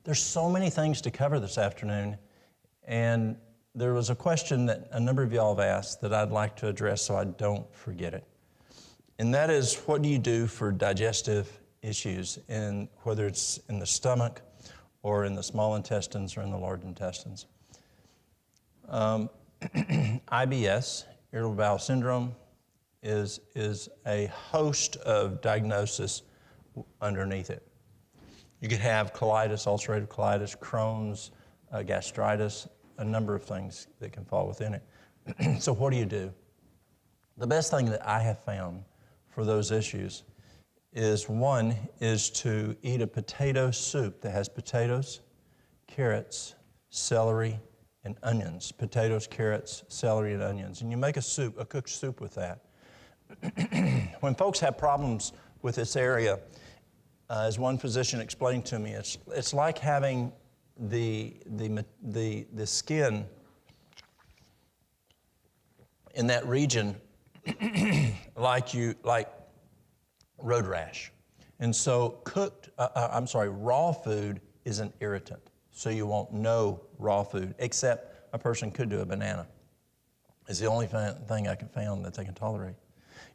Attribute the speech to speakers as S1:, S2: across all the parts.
S1: There's so many things to cover this afternoon, and there was a question that a number of y'all have asked that I'd like to address so I don't forget it. And that is, what do you do for digestive issues, whether it's in the stomach or in the small intestines or in the large intestines? IBS, irritable bowel syndrome, is a host of diagnosis underneath it. You could have colitis, ulcerative colitis, Crohn's, gastritis, a number of things that can fall within it. So what do you do? The best thing that I have found for those issues is to eat a potato soup that has potatoes, carrots, celery, and onions. Potatoes, carrots, celery, and onions. And you make a soup, a cooked soup with that. When folks have problems with this area, as one physician explained to me, it's like having the skin in that region like road rash. And so raw food is an irritant. So you won't know raw food, except a person could do a banana. It's the only thing I can found that they can tolerate.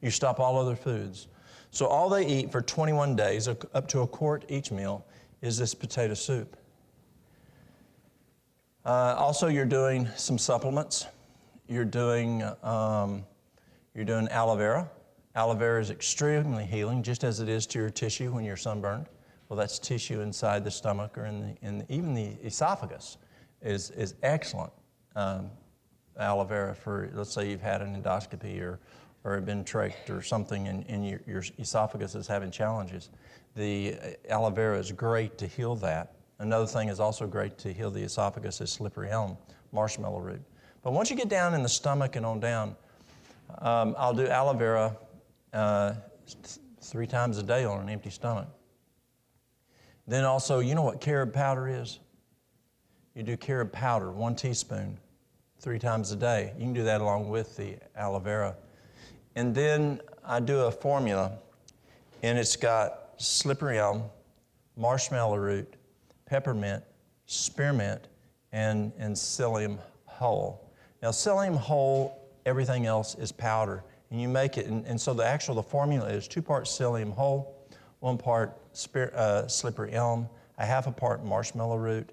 S1: You stop all other foods. So all they eat for 21 days, up to a quart each meal, is this potato soup. Also, you're doing some supplements. You're doing aloe vera. Aloe vera is extremely healing, just as it is to your tissue when you're sunburned. Well, that's tissue inside the stomach or even the esophagus is excellent. Aloe vera for, let's say you've had an endoscopy or have been trached or something and your esophagus is having challenges. The aloe vera is great to heal that. Another thing is also great to heal the esophagus is slippery elm, marshmallow root. But once you get down in the stomach and on down, I'll do aloe vera 3 times a day on an empty stomach. Then also, you know what carob powder is? You do carob powder, 1 teaspoon, 3 times a day. You can do that along with the aloe vera. And then I do a formula, and it's got slippery elm, marshmallow root, peppermint, spearmint, and psyllium whole. Now, psyllium whole, everything else is powder. And you make it, and so the formula is 2 parts psyllium whole, 1 part slippery elm, a 1/2 a part marshmallow root,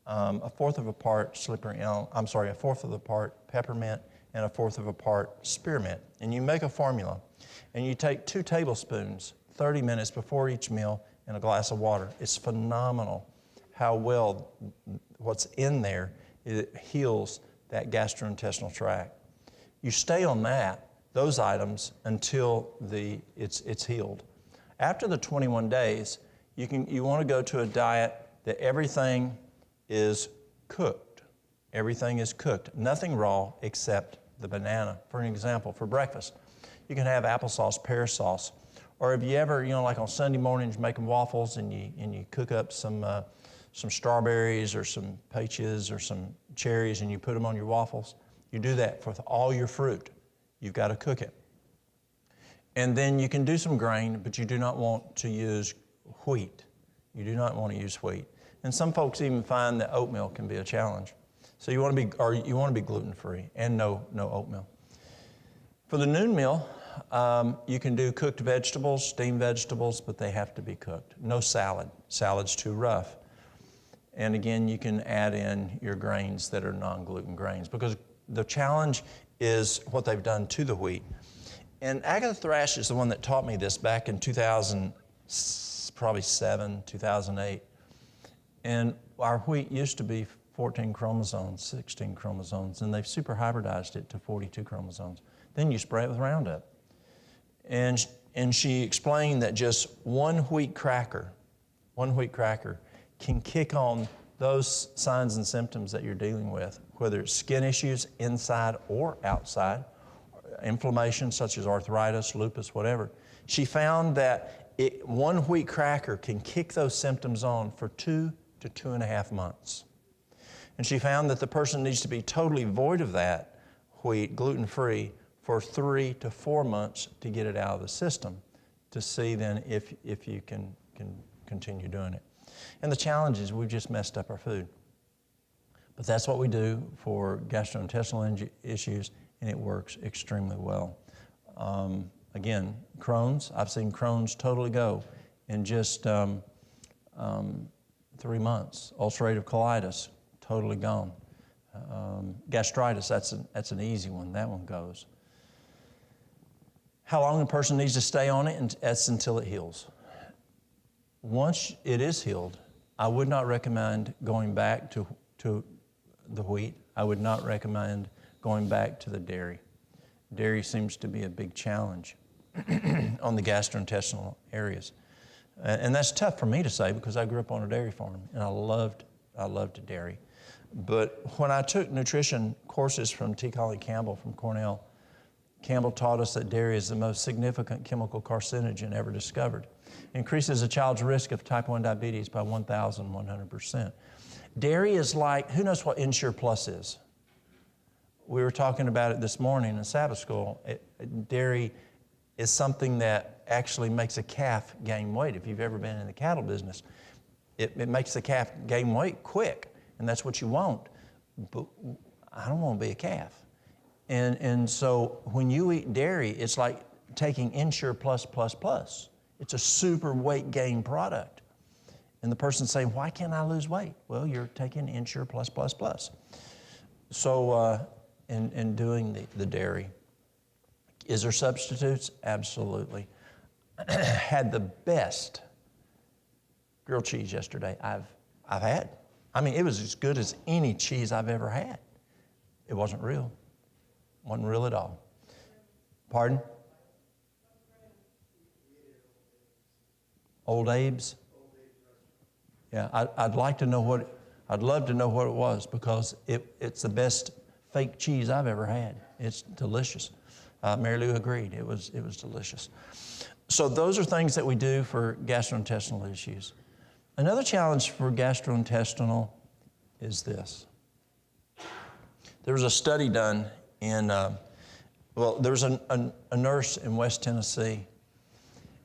S1: a 1/4 of a part a 1/4 of a part peppermint, and a 1/4 of a part spearmint. And you make a formula, and you take 2 tablespoons, 30 minutes before each meal, in a glass of water. It's phenomenal how well what's in there, it heals that gastrointestinal tract. You stay on those items until it's healed. After the 21 days, you want to go to a diet that everything is cooked. Everything is cooked. Nothing raw except the banana. For an example, for breakfast, you can have applesauce, pear sauce. Or if you ever, like on Sunday mornings, making waffles and you cook up some strawberries or some peaches or some cherries and you put them on your waffles, you do that for all your fruit. You've got to cook it. And then you can do some grain, but you do not want to use wheat. You do not want to use wheat. And some folks even find that oatmeal can be a challenge. So you want to be gluten-free and no oatmeal. For the noon meal, you can do cooked vegetables, steamed vegetables, but they have to be cooked. No salad. Salad's too rough. And again, you can add in your grains that are non-gluten grains, because the challenge is what they've done to the wheat. And Agatha Thrash is the one that taught me this back in 2007, 2008. And our wheat used to be 14 chromosomes, 16 chromosomes, and they've super hybridized it to 42 chromosomes. Then you spray it with Roundup. And she explained that just one wheat cracker can kick on those signs and symptoms that you're dealing with, whether it's skin issues inside or outside, inflammation such as arthritis, lupus, whatever. She found that one wheat cracker can kick those symptoms on for 2 to 2.5 months. And she found that the person needs to be totally void of that wheat, gluten-free, for 3 to 4 months to get it out of the system, to see then if you can continue doing it. And the challenge is we've just messed up our food. But that's what we do for gastrointestinal issues, and it works extremely well. Again, Crohn's, I've seen Crohn's totally go in just 3 months. Ulcerative colitis, totally gone. Gastritis, that's an easy one. That one goes. How long a person needs to stay on it, and that's until it heals. Once it is healed, I would not recommend going back to the wheat. I would not recommend going back to the dairy. Dairy seems to be a big challenge on the gastrointestinal areas. And that's tough for me to say because I grew up on a dairy farm and I loved dairy. But when I took nutrition courses from T. Colleen Campbell from Cornell, Campbell taught us that dairy is the most significant chemical carcinogen ever discovered. It increases a child's risk of type 1 diabetes by 1,100%. Dairy is like, who knows what Ensure Plus is? We were talking about it this morning in Sabbath school. Dairy is something that actually makes a calf gain weight. If you've ever been in the cattle business, it makes the calf gain weight quick, and that's what you want. But I don't want to be a calf. And so when you eat dairy, it's like taking Ensure Plus Plus Plus. It's a super weight gain product. And the person's saying, why can't I lose weight? Well, you're taking Ensure Plus Plus Plus. So in doing the dairy, is there substitutes? Absolutely. Had the best grilled cheese yesterday I've had. I mean, it was as good as any cheese I've ever had. It wasn't real. Wasn't real at all. Pardon? Old Abe's? Yeah, I'd like to know I'd love to know what it was because it's the best fake cheese I've ever had. It's delicious. Mary Lou agreed. It was delicious. So those are things that we do for gastrointestinal issues. Another challenge for gastrointestinal is this. There was a study done in, there was a nurse in West Tennessee,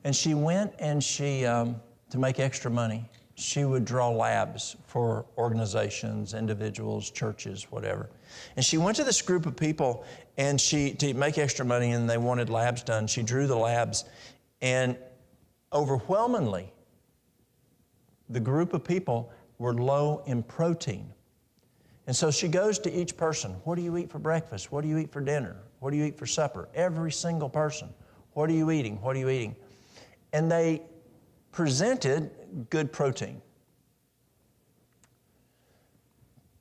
S1: and she went and to make extra money, she would draw labs for organizations, individuals, churches, whatever. And she went to this group of people and to make extra money, and they wanted labs done. She drew the labs, and overwhelmingly, the group of people were low in protein. And so she goes to each person. What do you eat for breakfast? What do you eat for dinner? What do you eat for supper? Every single person. What are you eating? What are you eating? And they presented good protein.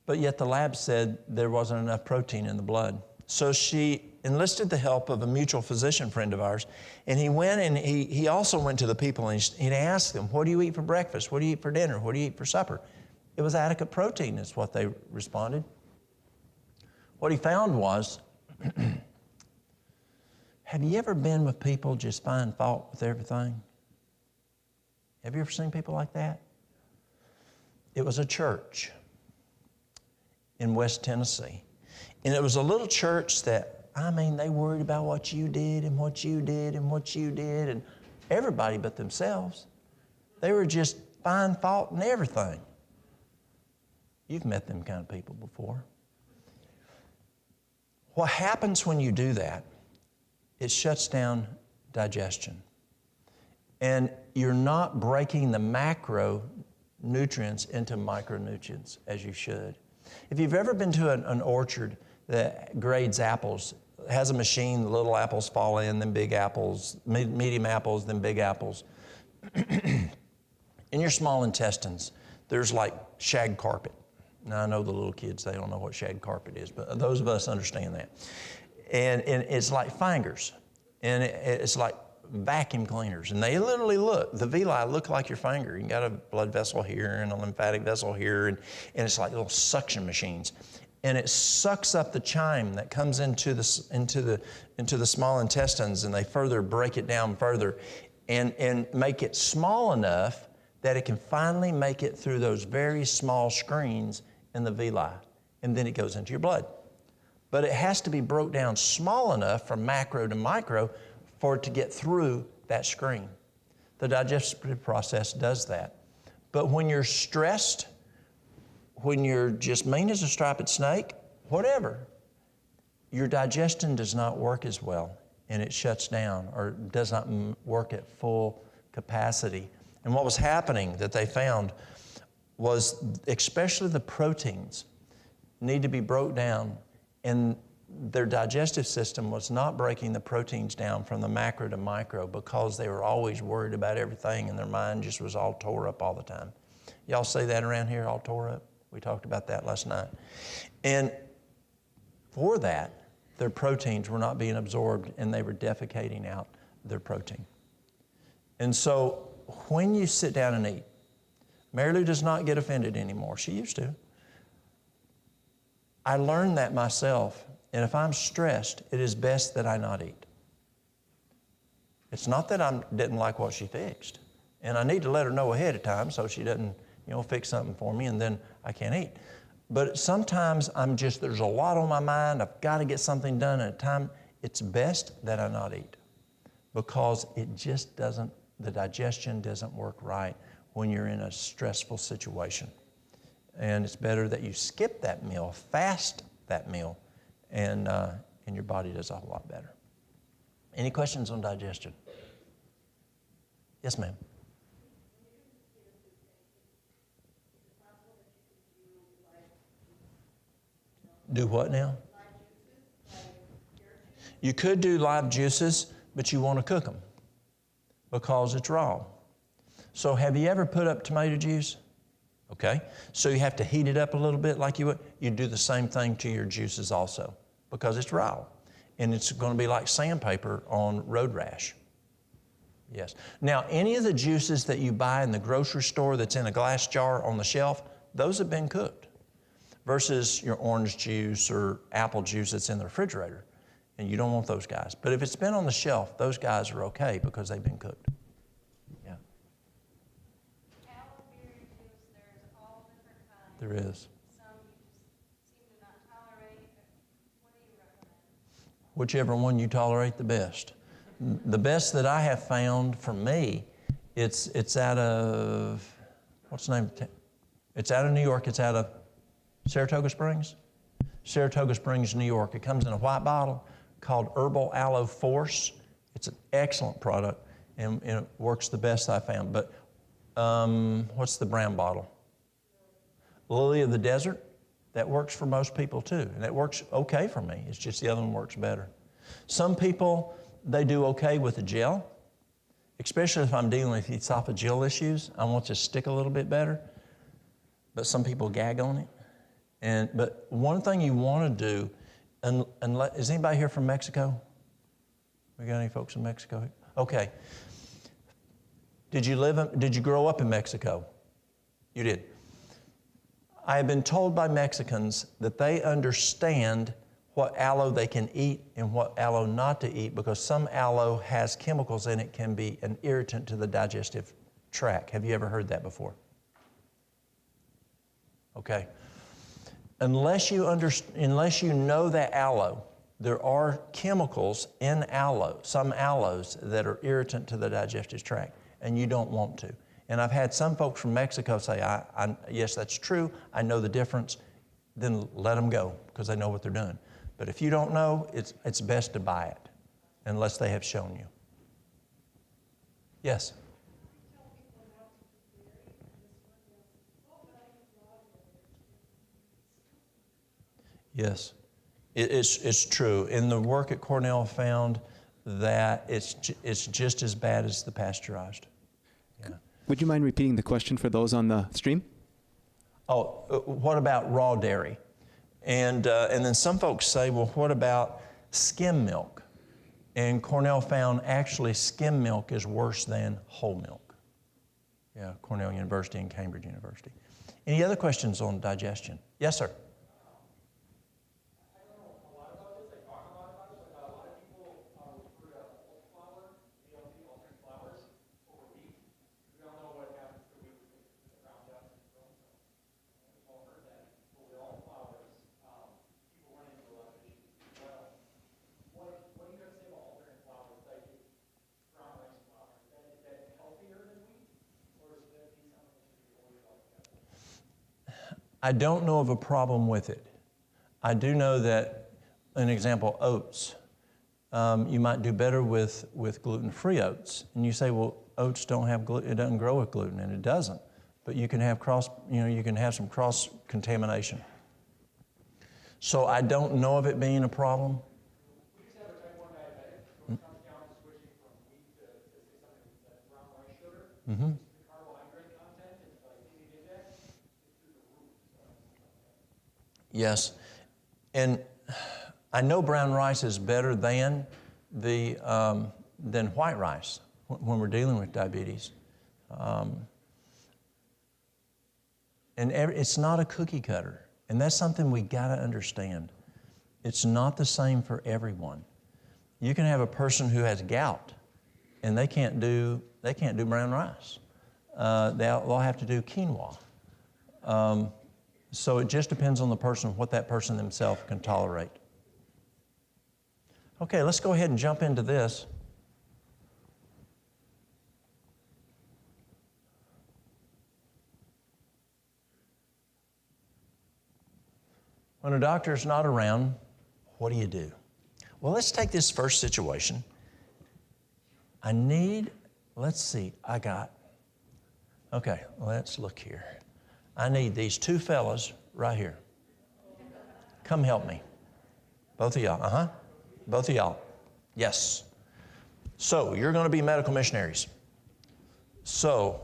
S1: But yet the lab said there wasn't enough protein in the blood. So she enlisted the help of a mutual physician friend of ours, and he went and he also went to the people and he asked them, what do you eat for breakfast? What do you eat for dinner? What do you eat for supper? It was adequate protein is what they responded. What he found was, have you ever been with people just find fault with everything? Have you ever seen people like that? It was a church in West Tennessee. And it was a little church that, they worried about what you did and what you did and what you did, and everybody but themselves. They were just find fault in everything. You've met them kind of people before. What happens when you do that, it shuts down digestion. And you're not breaking the macronutrients into micronutrients as you should. If you've ever been to an orchard that grades apples, has a machine, the little apples fall in, then big apples, medium apples, then big apples. In your small intestines, there's like shag carpet. Now, I know the little kids, they don't know what shag carpet is, but those of us understand that. And it's like fingers, and it's like vacuum cleaners, and they literally the villi look like your finger. You got a blood vessel here and a lymphatic vessel here, and it's like little suction machines. And it sucks up the chyme that comes into the small intestines, and they further break it down further and make it small enough that it can finally make it through those very small screens in the villi, and then it goes into your blood. But it has to be broke down small enough from macro to micro for it to get through that screen. The digestive process does that. But when you're stressed, when you're just mean as a striped snake, whatever, your digestion does not work as well, and it shuts down or does not work at full capacity. And what was happening that they found was especially the proteins need to be broke down, and their digestive system was not breaking the proteins down from the macro to micro because they were always worried about everything and their mind just was all tore up all the time. Y'all say that around here, all tore up? We talked about that last night. And for that, their proteins were not being absorbed and they were defecating out their protein. And so when you sit down and eat, Mary Lou does not get offended anymore. She used to. I learned that myself, and if I'm stressed, it is best that I not eat. It's not that I didn't like what she fixed, and I need to let her know ahead of time so she doesn't, fix something for me and then I can't eat. But sometimes there's a lot on my mind, I've got to get something done at a time. It's best that I not eat because it just doesn't, the digestion doesn't work right when you're in a stressful situation. And it's better that you skip that meal, fast that meal, and your body does a whole lot better. Any questions on digestion? Yes, ma'am. Do what now? You could do live juices, but you want to cook them because it's raw. So have you ever put up tomato juice? Okay, so you have to heat it up a little bit like you would. You do the same thing to your juices also because it's raw. And it's going to be like sandpaper on road rash. Yes. Now, any of the juices that you buy in the grocery store that's in a glass jar on the shelf, those have been cooked versus your orange juice or apple juice that's in the refrigerator. And you don't want those guys. But if it's been on the shelf, those guys are okay because they've been cooked. Yeah.
S2: Berry juice, there's all different kinds.
S1: There is.
S2: Some you just seem to not tolerate. What do you recommend?
S1: Whichever one you tolerate the best. The best that I have found for me, it's out of, what's the name? It's out of New York. It's out of Saratoga Springs? Saratoga Springs, New York. It comes in a white bottle called Herbal Aloe Force. It's an excellent product and it works the best I found. But what's the brown bottle? Lily of the Desert. That works for most people too. And that works okay for me. It's just the other one works better. Some people, they do okay with the gel, especially if I'm dealing with esophageal issues. I want to stick a little bit better. But some people gag on it. But one thing you want to do, is anybody here from Mexico? We got any folks in Mexico? Okay. Did you grow up in Mexico? You did. I have been told by Mexicans that they understand what aloe they can eat and what aloe not to eat because some aloe has chemicals in it can be an irritant to the digestive tract. Have you ever heard that before? Okay. Unless you know that aloe, there are chemicals in aloe, some aloes that are irritant to the digestive tract, and you don't want to. And I've had some folks from Mexico say, yes, that's true, I know the difference, then let them go because they know what they're doing. But if you don't know, it's best to buy it unless they have shown you. Yes? Yes, it's true. And the work at Cornell found that it's just as bad as the pasteurized. Yeah.
S3: Would you mind repeating the question for those on the stream?
S1: Oh, what about raw dairy? And then some folks say, well, what about skim milk? And Cornell found actually skim milk is worse than whole milk. Yeah, Cornell University and Cambridge University. Any other questions on digestion? Yes, sir. I don't know of a problem with it. I do know that, an example, oats. You might do better with gluten-free oats. And you say, well, oats don't have gluten, it doesn't grow with gluten, and it doesn't. But you can have you can have some cross-contamination. So I don't know of it being a problem.
S4: We just have a type 1 diabetic who comes down to switching from wheat to say something that's brown rice sugar.
S1: Mm-hmm.
S4: The carbohydrate content, and if you did that, it's through the roof.
S1: Yes. And I know brown rice is better than white rice when we're dealing with diabetes. And it's not a cookie cutter. And that's something we got to understand. It's not the same for everyone. You can have a person who has gout, and they can't do brown rice. They'll have to do quinoa. So it just depends on the person, what that person themselves can tolerate. Okay, let's go ahead and jump into this. When a doctor's not around, what do? Well, let's take this first situation. Let's see, okay, let's look here. I need these two fellas right here. Come help me. Both of y'all, Both of y'all. Yes. So, you're going to be medical missionaries. So,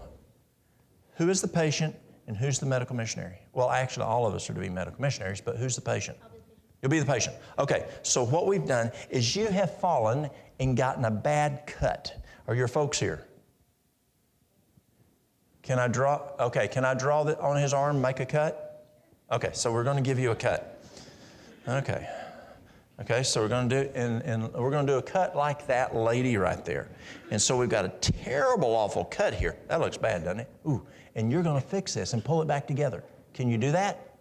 S1: who is the patient and who's the medical missionary? Well, actually, all of us are to be medical missionaries, but who's the patient? You'll be the patient. Okay, so what we've done is you have fallen and gotten a bad cut. Are your folks here? Can I draw on his arm, make a cut? Okay, so we're going to give you a cut. Okay, so we're going to do, and we're going to do a cut like that lady right there. And so we've got a terrible, awful cut here. That looks bad, doesn't it? Ooh, and you're going to fix this and pull it back together. Can you do that?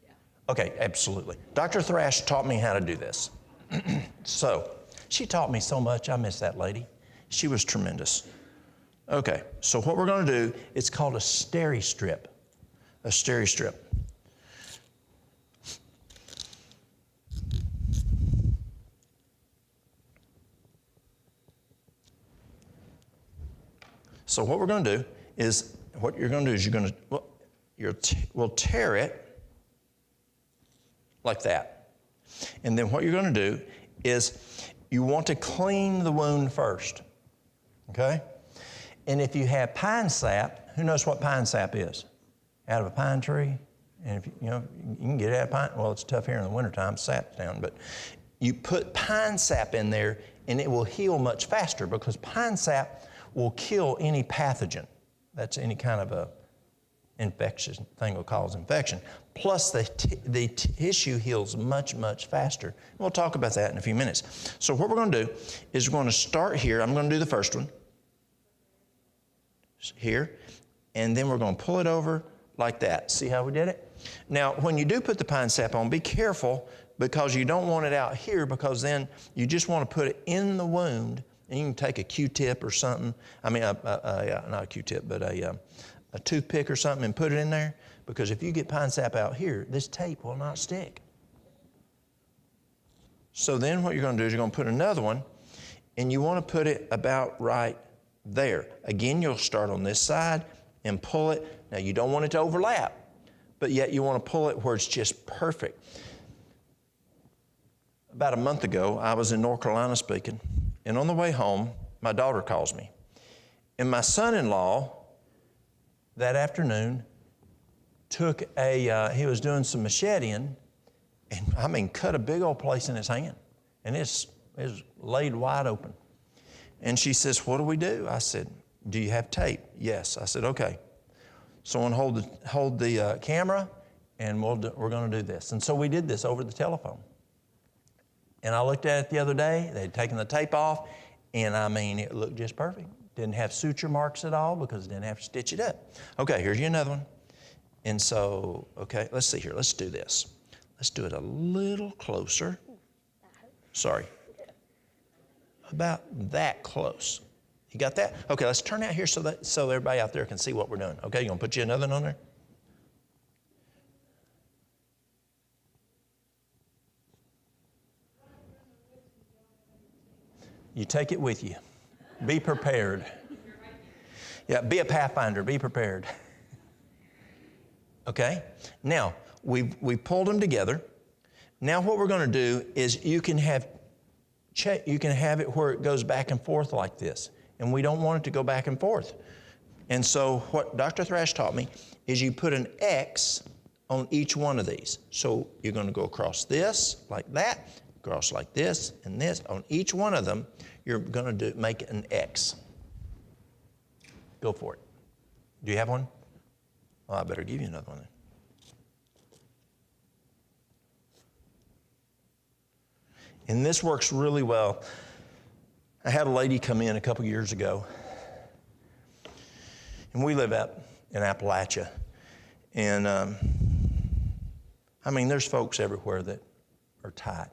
S5: Yeah.
S1: Okay, absolutely. Dr. Thrash taught me how to do this. So, she taught me so much. I miss that lady. She was tremendous. Okay, so what we're going to do, it's called a steri-strip. A steri-strip. So what we're going to do is, we'll tear it like that. And then what you're going to do is you want to clean the wound first, okay? And if you have pine sap, who knows what pine sap is? Out of a pine tree? And if you can get it out of pine, well, it's tough here in the wintertime, sap's down, but you put pine sap in there and it will heal much faster because pine sap will kill any pathogen. That's any kind of a infection thing will cause infection. Plus the tissue heals much, much faster. And we'll talk about that in a few minutes. So what we're going to do is we're going to start here. I'm going to do the first one. Here. And then we're going to pull it over like that. See how we did it? Now, when you do put the pine sap on, be careful because you don't want it out here because then you just want to put it in the wound. And you can take a Q-tip or something. I mean, not a Q-tip, but a toothpick or something and put it in there. Because if you get pine sap out here, this tape will not stick. So then what you're going to do is you're going to put another one, and you want to put it about right there. Again, you'll start on this side and pull it. Now, you don't want it to overlap, but yet you want to pull it where it's just perfect. About a month ago, I was in North Carolina speaking. And on the way home, my daughter calls me. And my son-in-law, that afternoon, he was doing some macheting, and cut a big old place in his hand. And it's laid wide open. And she says, what do we do? I said, do you have tape? Yes. I said, okay. Someone hold the camera, and we're going to do this. And so we did this over the telephone. And I looked at it the other day. They had taken the tape off, and it looked just perfect. Didn't have suture marks at all because it didn't have to stitch it up. Okay, here's you another one. And so, okay, let's see here. Let's do this. Let's do it a little closer. Sorry. About that close. You got that? Okay, let's turn out here so everybody out there can see what we're doing. Okay, you gonna put you another one on there? You take it with you. Be prepared. Yeah, be a pathfinder. Be prepared. Okay? Now, we pulled them together. Now what we're going to do is you can have it where it goes back and forth like this. And we don't want it to go back and forth. And so what Dr. Thrash taught me is you put an X on each one of these. So you're going to go across this, like that, across like this, and this. On each one of them, you're going to make an X. Go for it. Do you have one? Well, I better give you another one then. And this works really well. I had a lady come in a couple years ago, and we live out in Appalachia. And I mean, there's folks everywhere that are tight.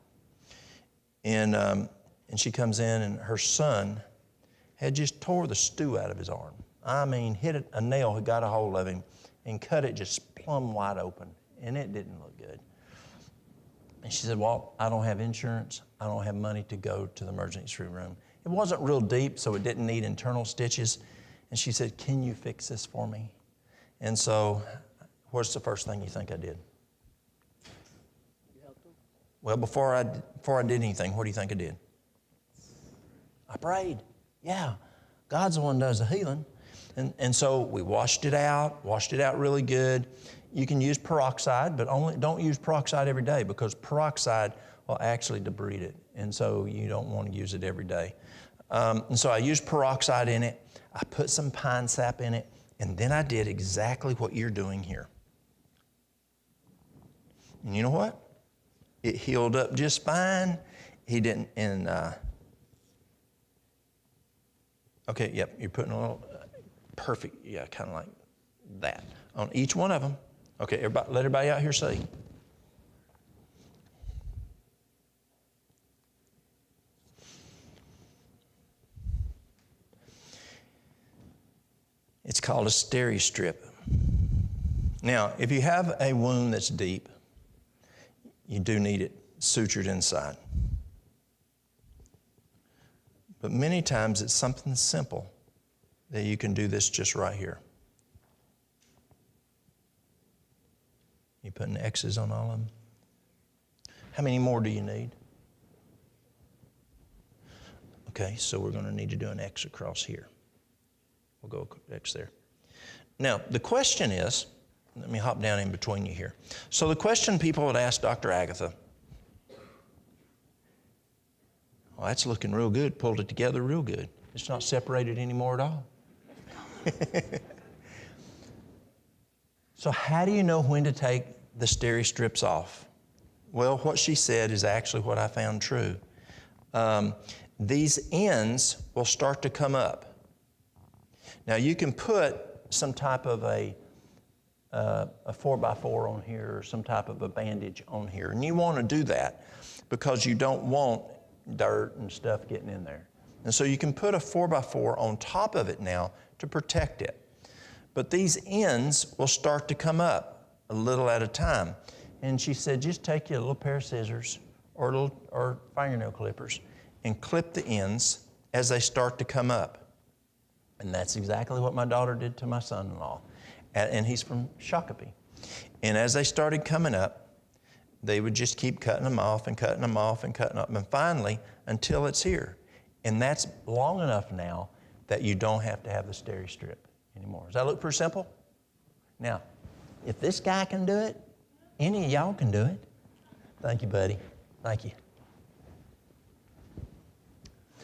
S1: And she comes in, and her son had just tore the stew out of his arm. I mean, a nail had got a hold of him and cut it just plumb wide open, and it didn't look good. And she said, Walt, I don't have insurance. I don't have money to go to the emergency room. It wasn't real deep, so it didn't need internal stitches. And she said, can you fix this for me? And so, what's the first thing you think I did?
S5: You helped him?
S1: Well, before I did anything, what do you think I did? I prayed. Yeah, God's the one who does the healing. And so we washed it out really good. You can use peroxide, but don't use peroxide every day because peroxide will actually debride it. And so you don't want to use it every day. And so I used peroxide in it. I put some pine sap in it. And then I did exactly what you're doing here. And you know what? It healed up just fine. He didn't, okay, yep, you're putting a little, perfect, yeah, kind of like that on each one of them. Okay, everybody, let everybody out here see. It's called a steri-strip. Now, if you have a wound that's deep, you do need it sutured inside. But many times it's something simple that you can do this just right here. You putting X's on all of them? How many more do you need? Okay, so we're going to need to do an X across here. We'll go X there. Now, the question is, let me hop down in between you here. So the question people would ask Dr. Agatha, well, that's looking real good, pulled it together real good. It's not separated anymore at all. So how do you know when to take the steri-strips off? Well, what she said is actually what I found true. These ends will start to come up. Now you can put some type of a 4x4 on here or some type of a bandage on here. And you want to do that because you don't want dirt and stuff getting in there. And so you can put a 4x4 on top of it now to protect it. But these ends will start to come up a little at a time. And she said, just take you a little pair of scissors or fingernail clippers and clip the ends as they start to come up. And that's exactly what my daughter did to my son-in-law. And he's from Shakopee. And as they started coming up, they would just keep cutting them off and cutting them off and cutting them. And finally, until it's here. And that's long enough now that you don't have to have the steri-strip anymore. Does that look pretty simple? Now, if this guy can do it, any of y'all can do it. Thank you, buddy. Thank you.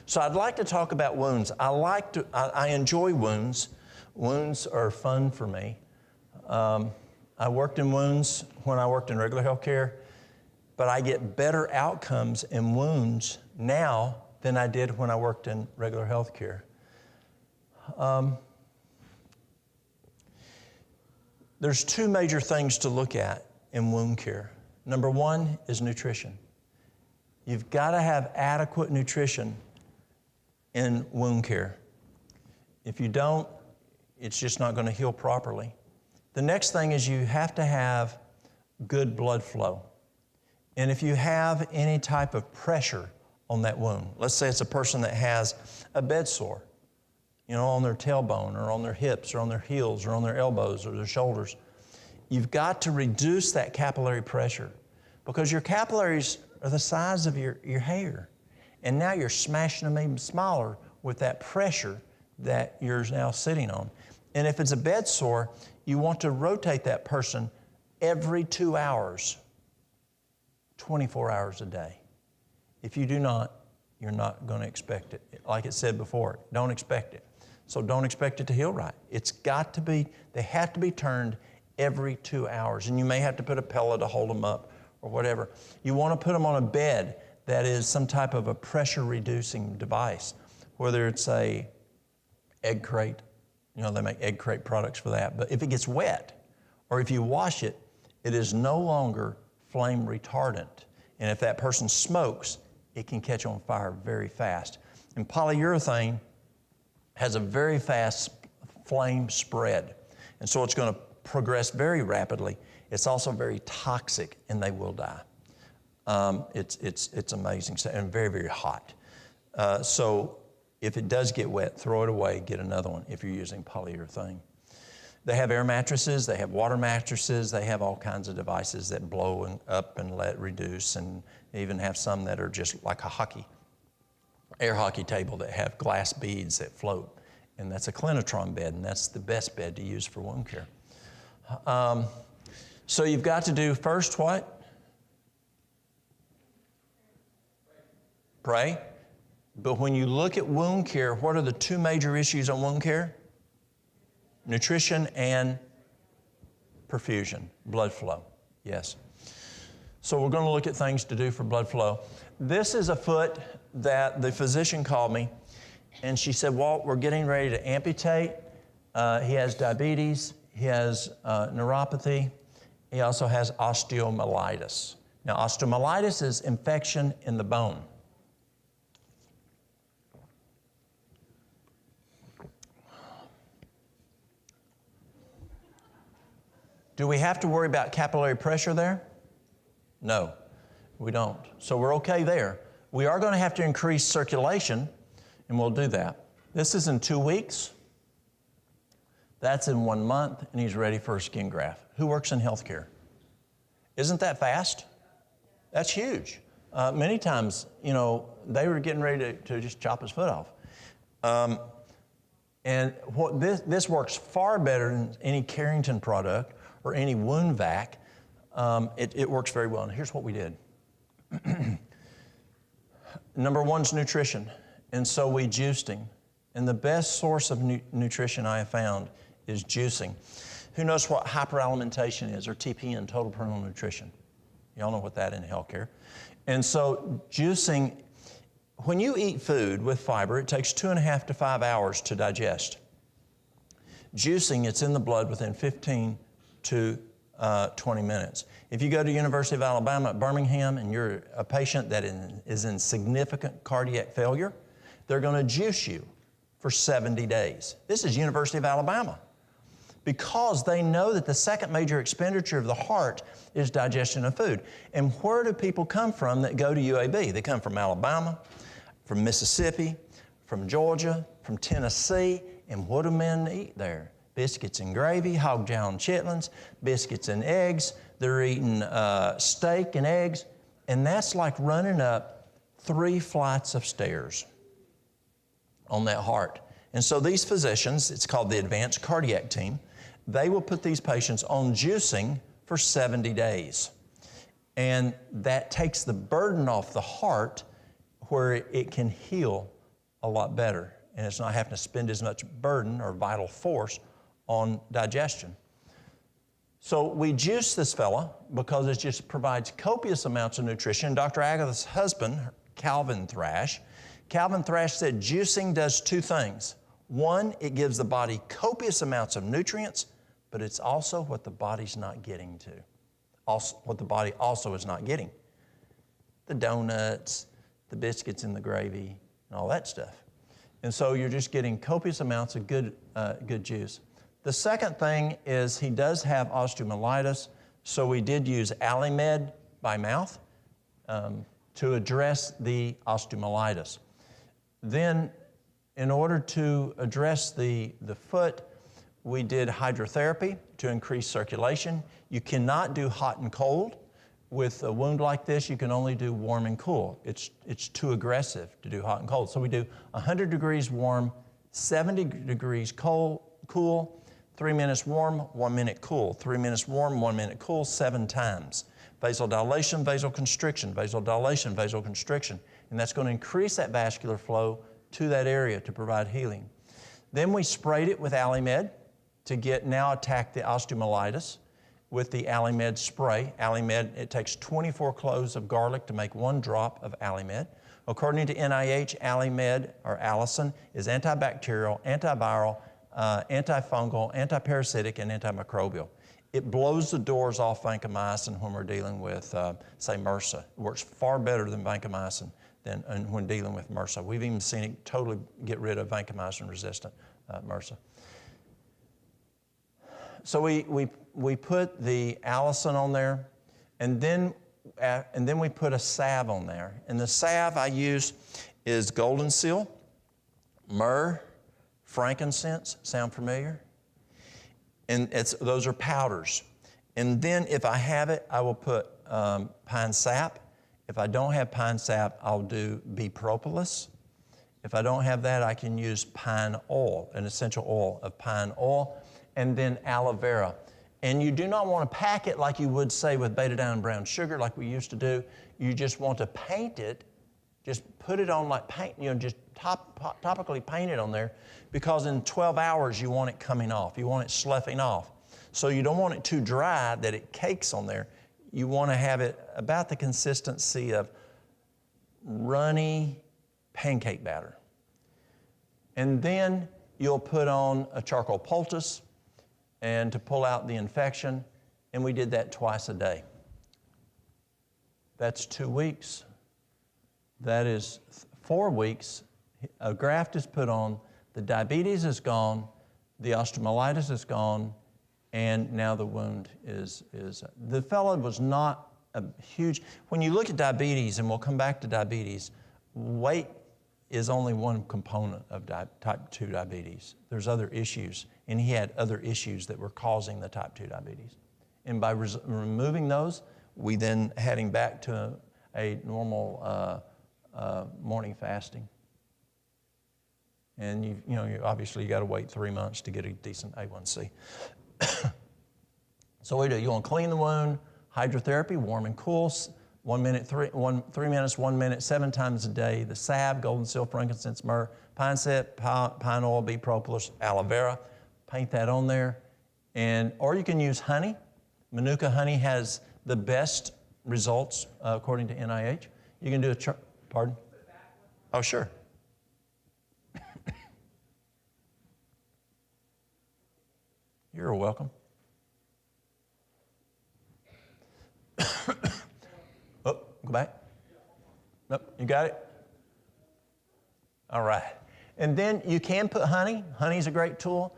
S1: So I'd like to talk about wounds. I enjoy wounds. Wounds are fun for me. I worked in wounds when I worked in regular health care, but I get better outcomes in wounds now than I did when I worked in regular health care. There's two major things to look at in wound care. Number one is nutrition. You've got to have adequate nutrition in wound care. If you don't, it's just not going to heal properly. The next thing is you have to have good blood flow. And if you have any type of pressure on that wound. Let's say it's a person that has a bed sore, on their tailbone or on their hips or on their heels or on their elbows or their shoulders. You've got to reduce that capillary pressure because your capillaries are the size of your hair. And now you're smashing them even smaller with that pressure that you're now sitting on. And if it's a bed sore, you want to rotate that person every 2 hours, 24 hours a day. If you do not, you're not going to expect it. Like it said before, don't expect it. So don't expect it to heal right. It's got to be, they have to be turned every 2 hours. And you may have to put a pillow to hold them up or whatever. You want to put them on a bed that is some type of a pressure reducing device, whether it's a egg crate. They make egg crate products for that. But if it gets wet or if you wash it, it is no longer flame retardant. And if that person smokes, it can catch on fire very fast. And polyurethane has a very fast flame spread. And so it's going to progress very rapidly. It's also very toxic and they will die. It's amazing and very, very hot. So if it does get wet, throw it away, get another one if you're using polyurethane. They have air mattresses, they have water mattresses, they have all kinds of devices that blow up and let reduce, and they even have some that are just like a air hockey table that have glass beads that float. And that's a clinitron bed, and that's the best bed to use for wound care. So you've got to do first what? Pray. But when you look at wound care, what are the two major issues on wound care? Nutrition and perfusion, blood flow, yes. So we're going to look at things to do for blood flow. This is a foot that the physician called me, and she said, Walt, we're getting ready to amputate. He has diabetes, he has neuropathy, he also has osteomyelitis. Now, osteomyelitis is infection in the bone. Do we have to worry about capillary pressure there? No, we don't. So we're okay there. We are going to have to increase circulation, and we'll do that. This is in 2 weeks. That's in 1 month, and he's ready for a skin graft. Who works in healthcare? Isn't that fast? That's huge. Many times, they were getting ready to just chop his foot off. And what this works far better than any Carrington product or any wound vac. It works very well. And here's what we did. Number one is nutrition. And so we juiced him. And the best source of nutrition I have found is juicing. Who knows what hyperalimentation is, or TPN, total parental nutrition? Y'all know what that in healthcare. And so juicing, when you eat food with fiber, it takes 2.5 to 5 hours to digest. Juicing, it's in the blood within 15 to 20 minutes. If you go to University of Alabama at Birmingham and you're a patient that is in significant cardiac failure, they're going to juice you for 70 days. This is University of Alabama, because they know that the second major expenditure of the heart is digestion of food. And where do people come from that go to UAB? They come from Alabama, from Mississippi, from Georgia, from Tennessee. And what do men eat there? Biscuits and gravy, hog jowl and chitlins, biscuits and eggs. They're eating steak and eggs. And that's like running up 3 flights of stairs on that heart. And so these physicians, it's called the advanced cardiac team, they will put these patients on juicing for 70 days. And that takes the burden off the heart where it can heal a lot better. And it's not having to spend as much burden or vital force on digestion. So we juice this fella because it just provides copious amounts of nutrition. Dr. Agatha's husband, Calvin Thrash said juicing does 2 things. One, it gives the body copious amounts of nutrients, but it's also what the body's not getting to. Also, what the body also is not getting. The donuts, the biscuits and the gravy, and all that stuff. And so you're just getting copious amounts of good juice. The second thing is he does have osteomyelitis, so we did use Alimed by mouth to address the osteomyelitis. Then, in order to address the foot, we did hydrotherapy to increase circulation. You cannot do hot and cold. With a wound like this, you can only do warm and cool. It's too aggressive to do hot and cold. So we do 100 degrees warm, 70 degrees cool, 3 minutes warm, 1 minute cool, 3 minutes warm, 1 minute cool, 7 times. Vasodilation, vasoconstriction, vasodilation, vasoconstriction. And that's going to increase that vascular flow to that area to provide healing. Then we sprayed it with Alimed to attack the osteomyelitis with the Alimed spray. Alimed, it takes 24 cloves of garlic to make 1 drop of Alimed. According to NIH, Alimed, or Allicin, is antibacterial, antiviral, antifungal, antiparasitic, and antimicrobial. It blows the doors off vancomycin when we're dealing with, say, MRSA. It works far better than vancomycin when dealing with MRSA. We've even seen it totally get rid of vancomycin-resistant MRSA. So we put the Allicin on there, and then we put a salve on there. And the salve I use is golden seal, myrrh, frankincense. Sound familiar? And those are powders. And then if I have it, I will put pine sap. If I don't have pine sap, I'll do bee propolis. If I don't have that, I can use pine oil, an essential oil of pine oil, and then aloe vera. And you do not want to pack it like you would, say, with betadine brown sugar like we used to do. You just want to paint it, just put it on like paint, just topically paint it on there, because in 12 hours you want it coming off. You want it sloughing off. So you don't want it too dry that it cakes on there. You want to have it about the consistency of runny pancake batter. And then you'll put on a charcoal poultice and to pull out the infection, and we did that twice a day. That's 2 weeks. That is 4 weeks. A graft is put on, the diabetes is gone, the osteomyelitis is gone, and now the wound is the fellow was not a huge, when you look at diabetes, and we'll come back to diabetes, weight is only one component of type 2 diabetes. There's other issues, and he had other issues that were causing the type 2 diabetes. And by removing those, we then had him back to a normal morning fasting. And obviously you got to wait 3 months to get a decent A1C. So what do you want to clean the wound, hydrotherapy, warm and cool, 3 minutes, 1 minute, 7 times a day. The salve, golden seal, frankincense, myrrh, pine sap, pine oil, bee propolis, aloe vera. Paint that on there. Or you can use honey. Manuka honey has the best results according to NIH. You can do pardon? Oh, sure. You're welcome. Oh, go back. Nope, you got it? All right. And then you can put honey. Honey's a great tool.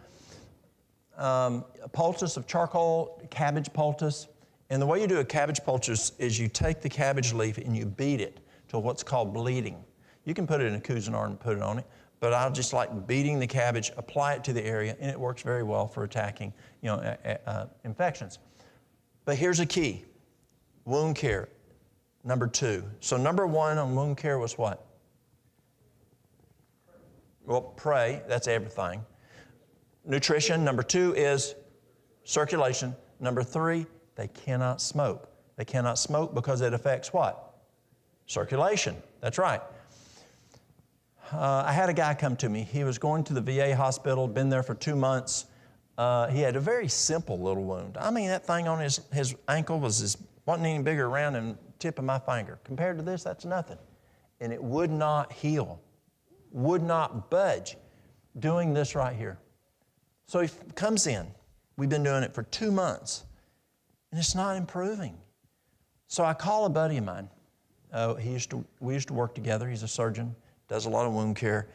S1: A poultice of charcoal, cabbage poultice. And the way you do a cabbage poultice is you take the cabbage leaf and you beat it to what's called bleeding. You can put it in a Cuisinart and put it on it, but I just like beating the cabbage, apply it to the area, and it works very well for attacking infections. But here's a key. Wound care, number 2. So number 1 on wound care was what? Well, pray, that's everything. Nutrition, number 2 is circulation. Number 3, they cannot smoke. They cannot smoke because it affects what? Circulation, that's right. I had a guy come to me. He was going to the VA hospital, been there for 2 months. He had a very simple little wound. I mean, that thing on his ankle wasn't any bigger around than the tip of my finger. Compared to this, that's nothing. And it would not heal, would not budge, doing this right here. So he comes in. We've been doing it for 2 months, and it's not improving. So I call a buddy of mine. We used to work together. He's a surgeon, does a lot of wound care.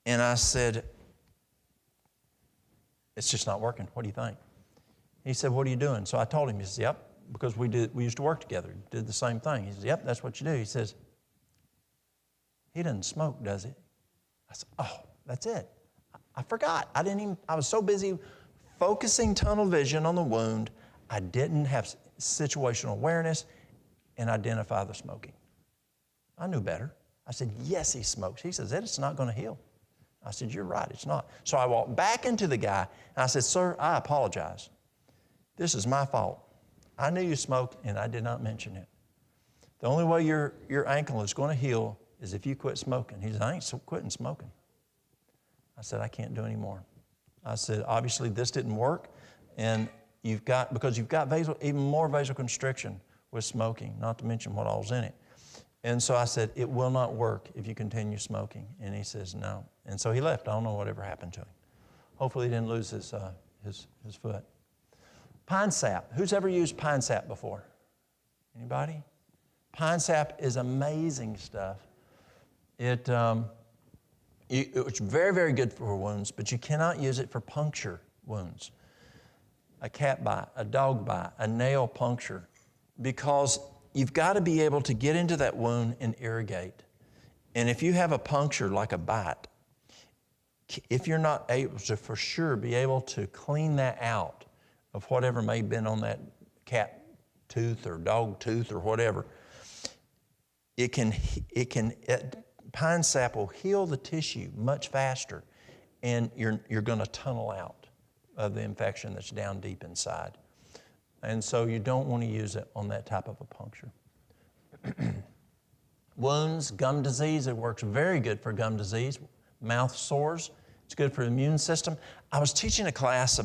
S1: And I said, it's just not working. What do you think? He said, what are you doing? So I told him. He says, yep, because we used to work together, did the same thing. He says, yep, that's what you do. He says, He doesn't smoke, does he? I said, oh, that's it. I forgot. I was so busy focusing tunnel vision on the wound, I didn't have situational awareness and identify the smoking. I knew better. I said, yes, he smokes. He says, it's not going to heal. I said, you're right, it's not. So I walked back into the guy and I said, sir, I apologize. This is my fault. I knew you smoked and I did not mention it. The only way your ankle is going to heal is if you quit smoking. He said, I ain't quitting smoking. I said, I can't do any more. I said, obviously this didn't work, and because you've got even more vasoconstriction with smoking, not to mention what all's in it. And so I said, it will not work if you continue smoking. And he says, no. And so he left. I don't know whatever happened to him. Hopefully he didn't lose his foot. Pine sap. Who's ever used pine sap before? Anybody? Pine sap is amazing stuff. It's very, very good for wounds, but you cannot use it for puncture wounds. A cat bite, a dog bite, a nail puncture, because you've got to be able to get into that wound and irrigate. And if you have a puncture like a bite, if you're not able to for sure be able to clean that out of whatever may have been on that cat tooth or dog tooth or whatever, pine sap will heal the tissue much faster, and you're going to tunnel out of the infection that's down deep inside. And so you don't want to use it on that type of a puncture. Wounds, gum disease, it works very good for gum disease. Mouth sores, it's good for the immune system. I was teaching a class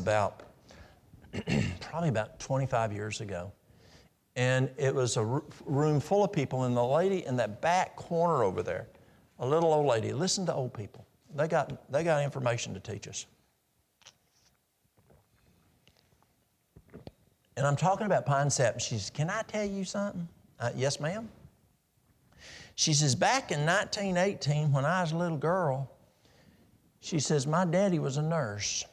S1: probably about 25 years ago. And it was a room full of people, and the lady in that back corner over there, a little old lady, listen to old people. They got information to teach us. And I'm talking about pine sap, and she says, can I tell you something? Yes, ma'am. She says, back in 1918, when I was a little girl, she says, my daddy was a nurse,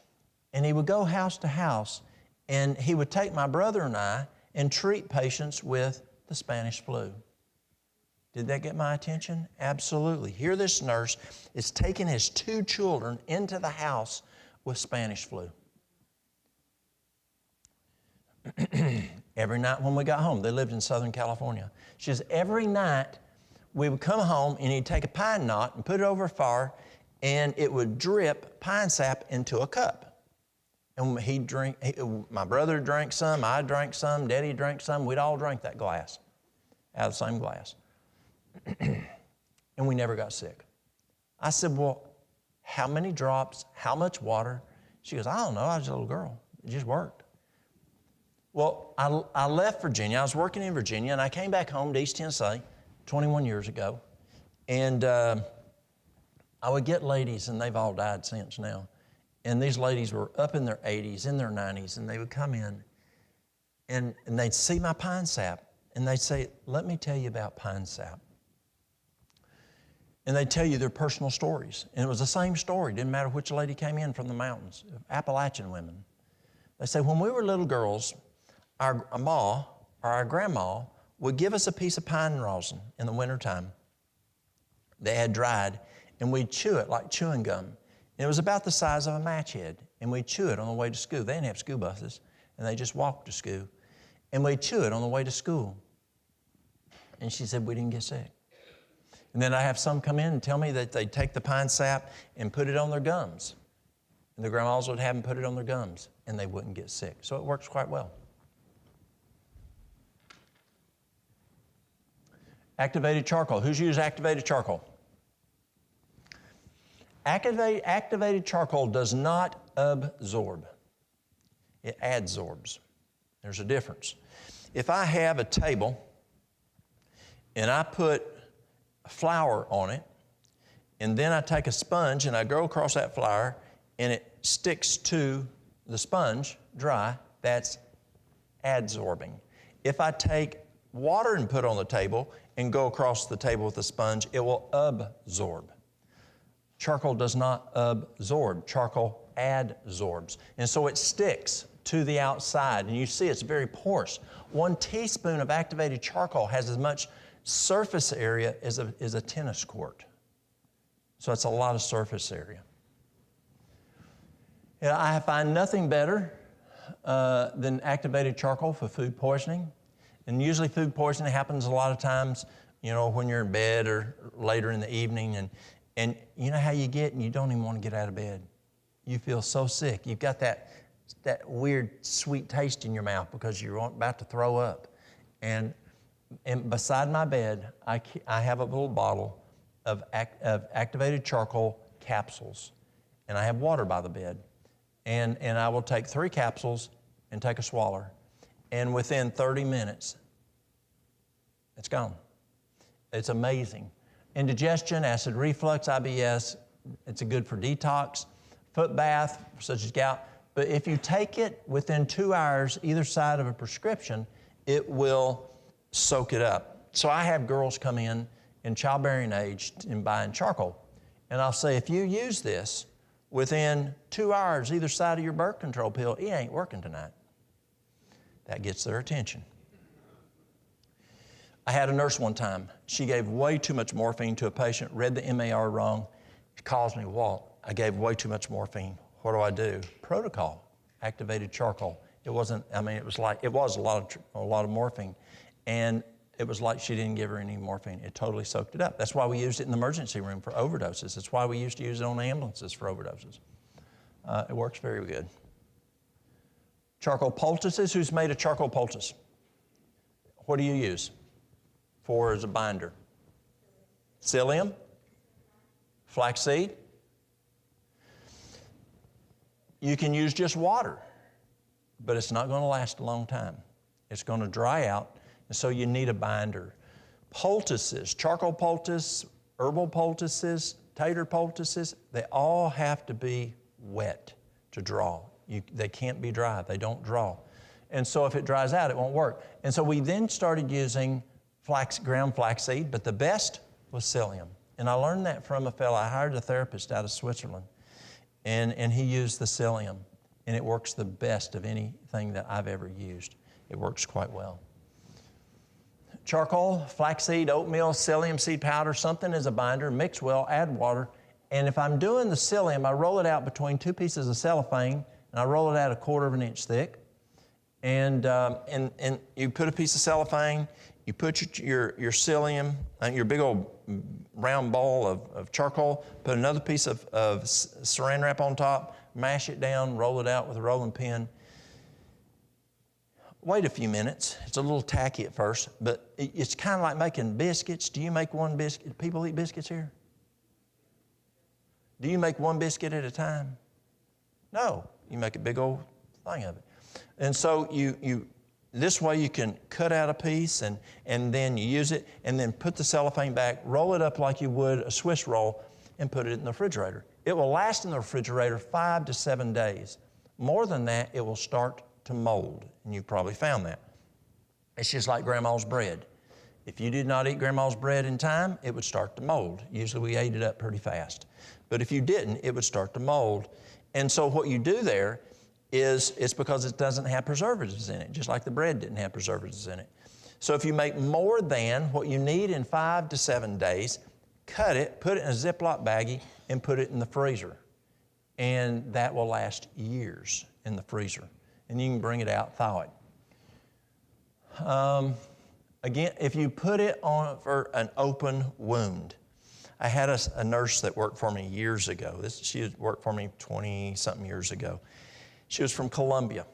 S1: and he would go house to house, and he would take my brother and I and treat patients with the Spanish flu. Did that get my attention? Absolutely. Here this nurse is taking his 2 children into the house with Spanish flu. Every night when we got home, they lived in Southern California. She says, every night we would come home and he'd take a pine knot and put it over a fire, and it would drip pine sap into a cup. And he'd drink, my brother drank some, I drank some, Daddy drank some, we'd all drink that glass, out of the same glass. And we never got sick. I said, well, how many drops, how much water? She goes, I don't know, I was a little girl, it just worked. Well, I left Virginia, I was working in Virginia, and I came back home to East Tennessee 21 years ago, and I would get ladies, and they've all died since now. And these ladies were up in their 80s, in their 90s, and they would come in and they'd see my pine sap, and they'd say, let me tell you about pine sap. And they'd tell you their personal stories. And it was the same story. Didn't matter which lady came in from the mountains, Appalachian women. They say, when we were little girls, our ma or our grandma would give us a piece of pine rosin in the wintertime. They had dried, and we'd chew it like chewing gum. And it was about the size of a match head, and we'd chew it on the way to school. They didn't have school buses, and they just walked to school. And we'd chew it on the way to school. And she said we didn't get sick. And then I have some come in and tell me that they take the pine sap and put it on their gums. And the grandmas would have them put it on their gums, and they wouldn't get sick. So it works quite well. Activated charcoal. Who's used activated charcoal? Activated charcoal does not absorb. It adsorbs. There's a difference. If I have a table and I put flour on it, and then I take a sponge and I go across that flour and it sticks to the sponge dry, that's adsorbing. If I take water and put on the table and go across the table with a sponge, it will absorb. Charcoal does not absorb. Charcoal adsorbs. And so it sticks to the outside. And you see it's very porous. 1 teaspoon of activated charcoal has as much surface area as a tennis court. So it's a lot of surface area. Yeah, I find nothing better than activated charcoal for food poisoning. And usually food poisoning happens a lot of times, you know, when you're in bed or later in the evening. And you know how you get and you don't even want to get out of bed. You feel so sick. You've got that weird sweet taste in your mouth because you're about to throw up. And beside my bed, I have a little bottle of activated charcoal capsules. And I have water by the bed. And I will take 3 capsules and take a swallow. And within 30 minutes, it's gone. It's amazing. Indigestion, acid reflux, IBS, it's good for detox, foot bath, such as gout. But if you take it within 2 hours, either side of a prescription, it will soak it up. So I have girls come in childbearing age and buying charcoal. And I'll say, if you use this within 2 hours, either side of your birth control pill, it ain't working tonight. That gets their attention. I had a nurse one time. She gave way too much morphine to a patient, read the MAR wrong. She calls me, Walt, I gave way too much morphine. What do I do? Protocol, activated charcoal. It wasn't, I mean, it was a lot of morphine. And it was like she didn't give her any morphine. It totally soaked it up. That's why we used it in the emergency room for overdoses. That's why we used to use it on ambulances for overdoses. It works very good. Charcoal poultices. Who's made a charcoal poultice? What do you use for as a binder? Psyllium? Flaxseed? You can use just water, but it's not going to last a long time. It's going to dry out, and so you need a binder. Poultices, charcoal poultice, herbal poultices, tater poultices, they all have to be wet to draw. They can't be dry. They don't draw. And so if it dries out, it won't work. And so we then started using ground flaxseed, but the best was psyllium. And I learned that from a fellow. I hired a therapist out of Switzerland, and he used the psyllium, and it works the best of anything that I've ever used. It works quite well. Charcoal, flaxseed, oatmeal, psyllium seed powder, something as a binder, mix well, add water. And if I'm doing the psyllium, I roll it out between 2 pieces of cellophane, and I roll it out 1/4 of an inch thick. And you put a piece of cellophane, you put your psyllium, your big old round ball of charcoal, put another piece of saran wrap on top, mash it down, roll it out with a rolling pin. Wait a few minutes. It's a little tacky at first, but it's kind of like making biscuits. Do you make one biscuit? People eat biscuits here? Do you make one biscuit at a time? No. You make a big old thing of it. And so this way you can cut out a piece and then you use it and then put the cellophane back, roll it up like you would a Swiss roll, and put it in the refrigerator. It will last in the refrigerator 5 to 7 days. More than that, it will start to mold, and you've probably found that. It's just like Grandma's bread. If you did not eat Grandma's bread in time, it would start to mold. Usually we ate it up pretty fast. But if you didn't, it would start to mold. And so what you do there is it's because it doesn't have preservatives in it, just like the bread didn't have preservatives in it. So if you make more than what you need in 5 to 7 days, cut it, put it in a Ziploc baggie, and put it in the freezer. And that will last years in the freezer. And you can bring it out, thaw it. Again, if you put it on for an open wound, I had a nurse that worked for me years ago. She worked for me 20-something years ago. She was from Colombia,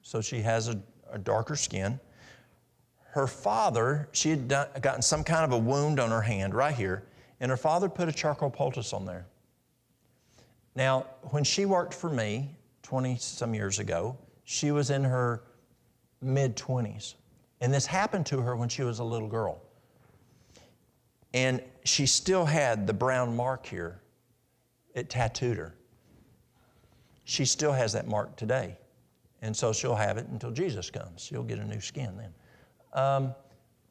S1: so she has a darker skin. Her father, she had gotten some kind of a wound on her hand right here, and her father put a charcoal poultice on there. Now, when she worked for me 20-some years ago, she was in her mid-20s, and this happened to her when she was a little girl. And she still had the brown mark here. It tattooed her. She still has that mark today. And so she'll have it until Jesus comes. She'll get a new skin then.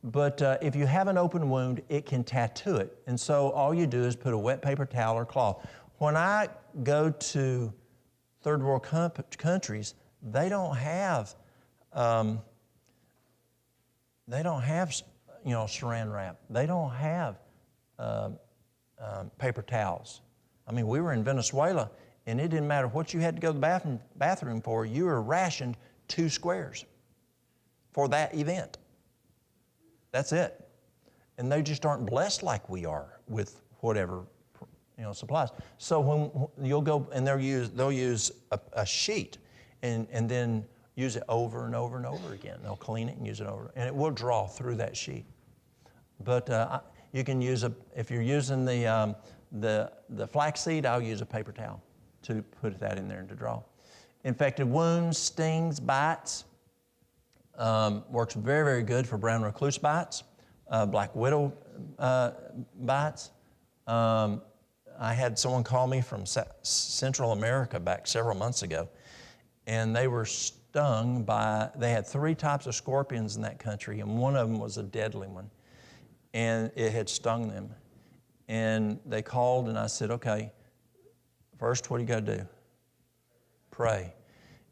S1: But if you have an open wound, it can tattoo it. And so all you do is put a wet paper towel or cloth. When I go to third world countries, they don't have saran wrap. They don't have paper towels. I mean, we were in Venezuela, and it didn't matter what you had to go to the bathroom for, you were rationed 2 squares for that event. That's it. And they just aren't blessed like we are with whatever, supplies. So when you'll go and they'll use a sheet and then use it over and over and over again. They'll clean it and use it over, and it will draw through that sheet. But you can use if you're using the flaxseed, I'll use a paper towel to put that in there and to draw. Infected wounds, stings, bites, works very, very good for brown recluse bites, black widow bites. I had someone call me from Central America back several months ago, and they were stung they had 3 types of scorpions in that country, and one of them was a deadly one, and it had stung them. And they called, and I said, okay, first, what do you got to do? Pray.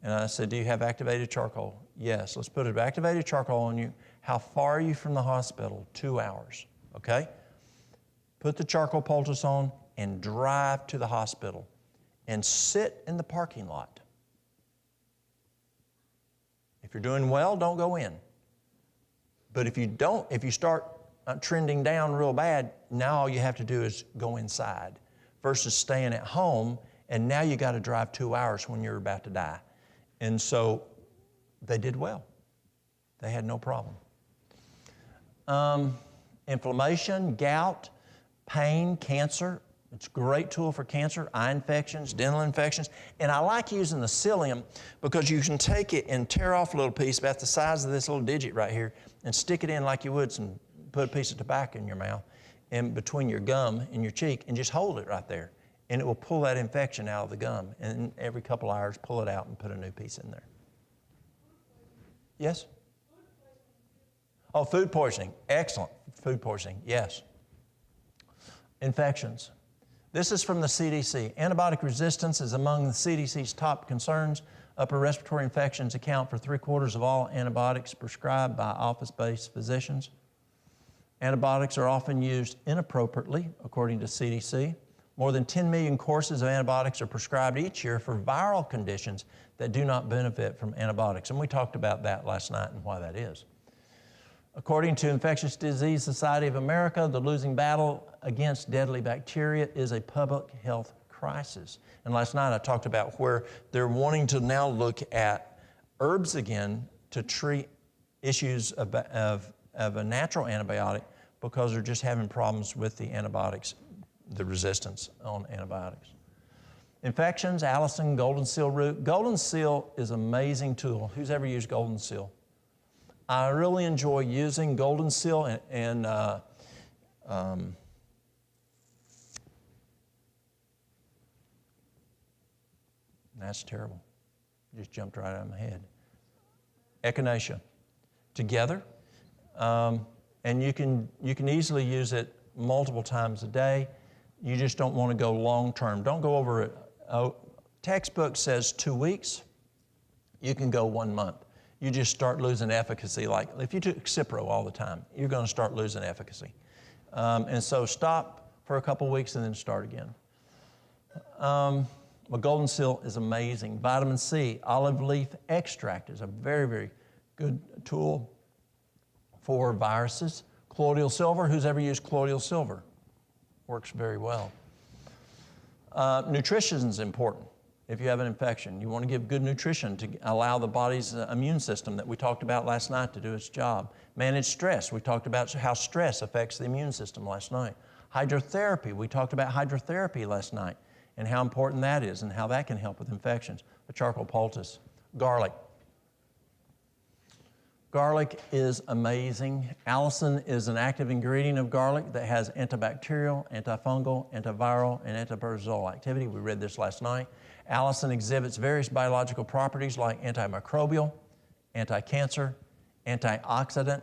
S1: And I said, do you have activated charcoal? Yes, let's put activated charcoal on you. How far are you from the hospital? 2 hours, okay? Put the charcoal poultice on and drive to the hospital and sit in the parking lot. If you're doing well, don't go in. But if you start trending down real bad, now all you have to do is go inside versus staying at home, and now you got to drive 2 hours when you're about to die. And so they did well. They had no problem. Inflammation, gout, pain, cancer. It's a great tool for cancer, eye infections, dental infections. And I like using the psyllium because you can take it and tear off a little piece about the size of this little digit right here and stick it in like you would and put a piece of tobacco in your mouth and between your gum and your cheek and just hold it right there. And it will pull that infection out of the gum. And every couple hours, pull it out and put a new piece in there. Yes? Oh, food poisoning. Excellent. Food poisoning, yes. Infections. This is from the CDC. Antibiotic resistance is among the CDC's top concerns. Upper respiratory infections account for 3/4 of all antibiotics prescribed by office-based physicians. Antibiotics are often used inappropriately, according to CDC. More than 10 million courses of antibiotics are prescribed each year for viral conditions that do not benefit from antibiotics. And we talked about that last night and why that is. According to Infectious Disease Society of America, the losing battle against deadly bacteria is a public health crisis. And last night I talked about where they're wanting to now look at herbs again to treat issues of a natural antibiotic because they're just having problems with the antibiotics, the resistance on antibiotics. Infections, Allicin, Golden Seal root. Golden Seal is an amazing tool. Who's ever used Golden Seal? I really enjoy using Golden Seal and that's terrible. Just jumped right out of my head. Echinacea. Together. And you can easily use it multiple times a day. You just don't want to go long term. Don't go over it. Textbook says 2 weeks. You can go 1 month. You just start losing efficacy. Like if you took Cipro all the time, you're going to start losing efficacy. And so stop for a couple weeks and then start again. Well, Golden Seal is amazing. Vitamin C, olive leaf extract is a very, very good tool for viruses. Colloidal silver, who's ever used colloidal silver? Works very well. Nutrition is important. If you have an infection, you want to give good nutrition to allow the body's immune system that we talked about last night to do its job. Manage stress. We talked about how stress affects the immune system last night. Hydrotherapy. We talked about hydrotherapy last night and how important that is and how that can help with infections. The charcoal poultice. Garlic. Garlic is amazing. Allicin is an active ingredient of garlic that has antibacterial, antifungal, antiviral, and antiparasitic activity. We read this last night. Allicin exhibits various biological properties like antimicrobial, anti-cancer, antioxidant,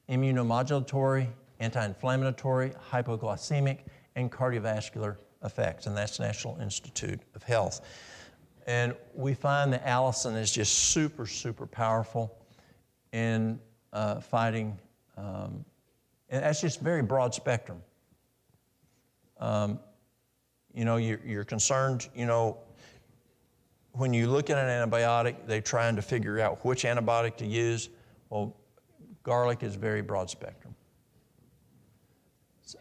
S1: immunomodulatory, anti-inflammatory, hypoglycemic, and cardiovascular effects, and that's National Institute of Health. And we find that allicin is just super, super powerful in fighting, and that's just very broad spectrum. You know, you're concerned, you know, when you look at an antibiotic, they're trying to figure out which antibiotic to use. Well, garlic is very broad spectrum.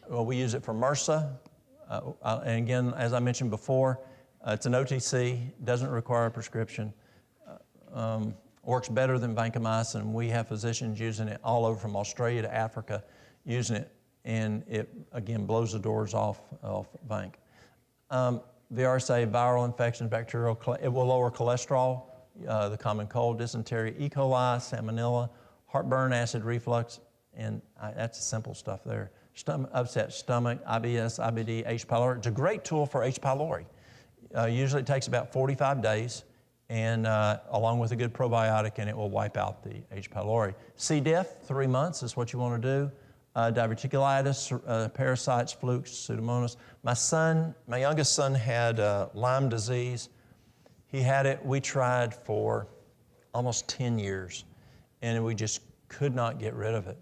S1: Well, we use it for MRSA. And again, as I mentioned before, it's an OTC, doesn't require a prescription, works better than vancomycin. We have physicians using it all over from Australia to Africa using it, and it, again, blows the doors off vanc. VRSA, viral infections, bacterial, it will lower cholesterol, the common cold, dysentery, E. coli, salmonella, heartburn, acid reflux, and that's the simple stuff there. Upset stomach, IBS, IBD, H. pylori. It's a great tool for H. pylori. Usually it takes about 45 days, and along with a good probiotic, and it will wipe out the H. pylori. C. diff, 3 months is what you want to do. Diverticulitis, parasites, flukes, pseudomonas. My youngest son had Lyme disease. He had it, we tried for almost 10 years, and we just could not get rid of it.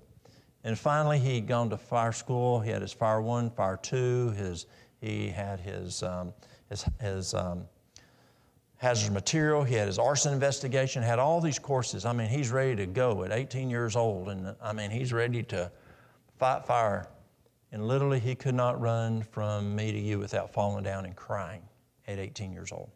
S1: And finally, he'd gone to fire school. He had his Fire 1, Fire 2, he had his hazardous material, he had his arson investigation, had all these courses. I mean, he's ready to go at 18 years old, and I mean, he's ready to fight fire. And literally, he could not run from me to you without falling down and crying at 18 years old.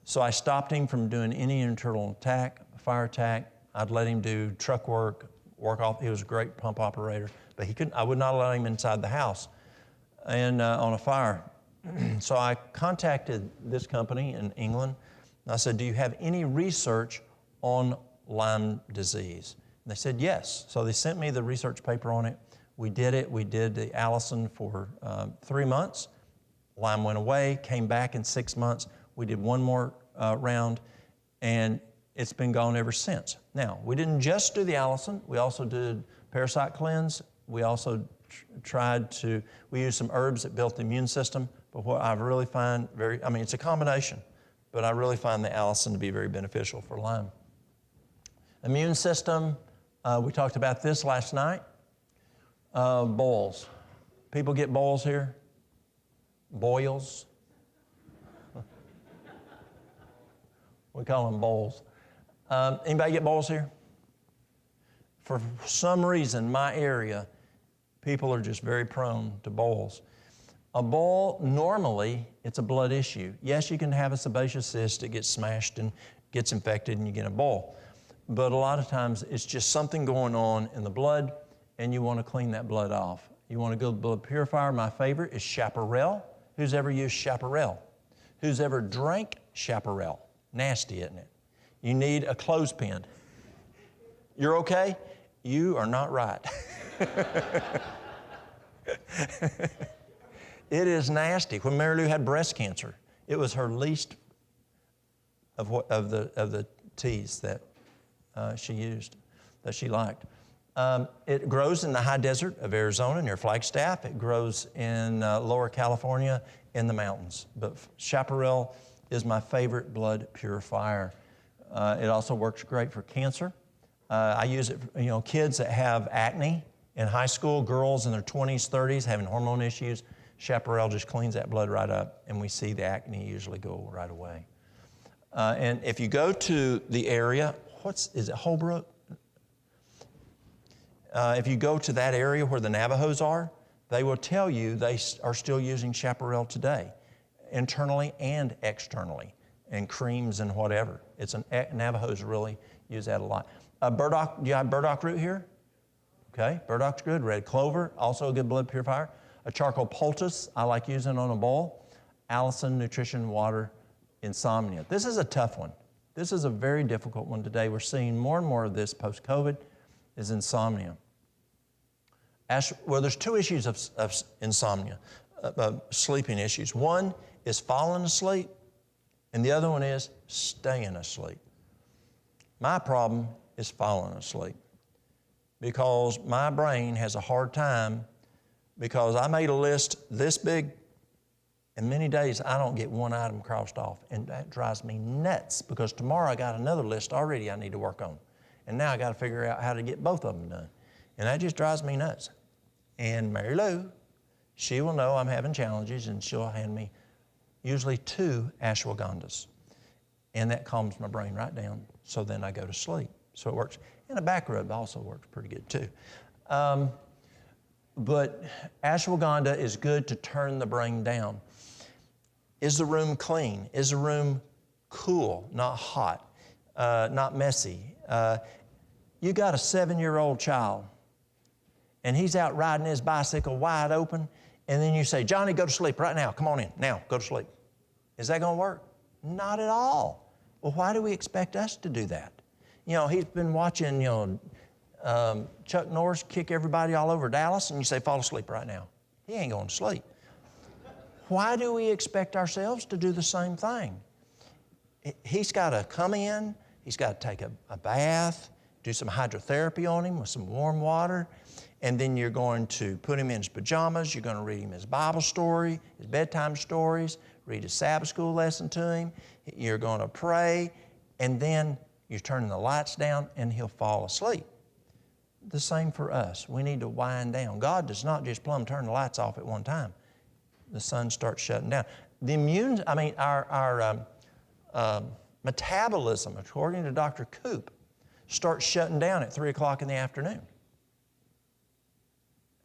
S1: So I stopped him from doing any internal attack, fire attack. I'd let him do truck work off. He was a great pump operator, but I would not let him inside the house and on a fire. So I contacted this company in England, and I said, do you have any research on Lyme disease? And they said, yes. So they sent me the research paper on it. We did it. We did the Allison for 3 months. Lyme went away, came back in 6 months. We did one more round, and it's been gone ever since. Now, we didn't just do the Allison. We also did parasite cleanse. We also we used some herbs that built the immune system. But what I really find it's a combination, but I really find the Allison to be very beneficial for Lyme. Immune system, we talked about this last night. Boils. People get boils here? Boils? We call them bowls. Anybody get bowls here? For some reason, my area, people are just very prone to bowls. A boil, normally, it's a blood issue. Yes, you can have a sebaceous cyst that gets smashed and gets infected and you get a boil. But a lot of times, it's just something going on in the blood, and you want to clean that blood off. You want a good blood purifier. My favorite is Chaparral. Who's ever used Chaparral? Who's ever drank Chaparral? Nasty, isn't it? You need a clothespin. You're okay? You are not right. It is nasty. When Mary Lou had breast cancer, it was her least of the teas that she used, that she liked. It grows in the high desert of Arizona near Flagstaff. It grows in lower California in the mountains. But Chaparral is my favorite blood purifier. It also works great for cancer. I use it for, kids that have acne in high school, girls in their 20s, 30s having hormone issues. Chaparral just cleans that blood right up, and we see the acne usually go right away. And if you go to the area, is it Holbrook? If you go to that area where the Navajos are, they will tell you they are still using Chaparral today, internally and externally, and creams and whatever. Navajos really use that a lot. Burdock, do you have burdock root here? Okay, burdock's good. Red clover, also a good blood purifier. A charcoal poultice, I like using on a bowl. Allison, nutrition, water, insomnia. This is a tough one. This is a very difficult one today. We're seeing more and more of this post-COVID, is insomnia. Well, there's two issues of insomnia, sleeping issues. One is falling asleep, and the other one is staying asleep. My problem is falling asleep because my brain has a hard time, because I made a list this big, and many days I don't get one item crossed off, and that drives me nuts because tomorrow I got another list already I need to work on, and now I got to figure out how to get both of them done, and that just drives me nuts. And Mary Lou, she will know I'm having challenges, and she'll hand me usually 2 ashwagandhas. And that calms my brain right down, so then I go to sleep. So it works. And a back rub also works pretty good too. But ashwagandha is good to turn the brain down. Is the room clean? Is the room cool, not hot, not messy? You got a 7-year-old child, and he's out riding his bicycle wide open, and then you say, Johnny, go to sleep right now. Come on in. Now, go to sleep. Is that going to work? Not at all. Well, why do we expect us to do that? You know, he's been watching, Chuck Norris kick everybody all over Dallas, and you say, fall asleep right now. He ain't going to sleep. Why do we expect ourselves to do the same thing? He's got to come in, he's got to take a bath, do some hydrotherapy on him with some warm water, and then you're going to put him in his pajamas, you're going to read him his Bible story, his bedtime stories, read a Sabbath school lesson to him, you're going to pray, and then you're turning the lights down and he'll fall asleep. The same for us. We need to wind down. God does not just plumb turn the lights off at one time. The sun starts shutting down. Our metabolism, according to Dr. Koop, starts shutting down at 3 o'clock in the afternoon.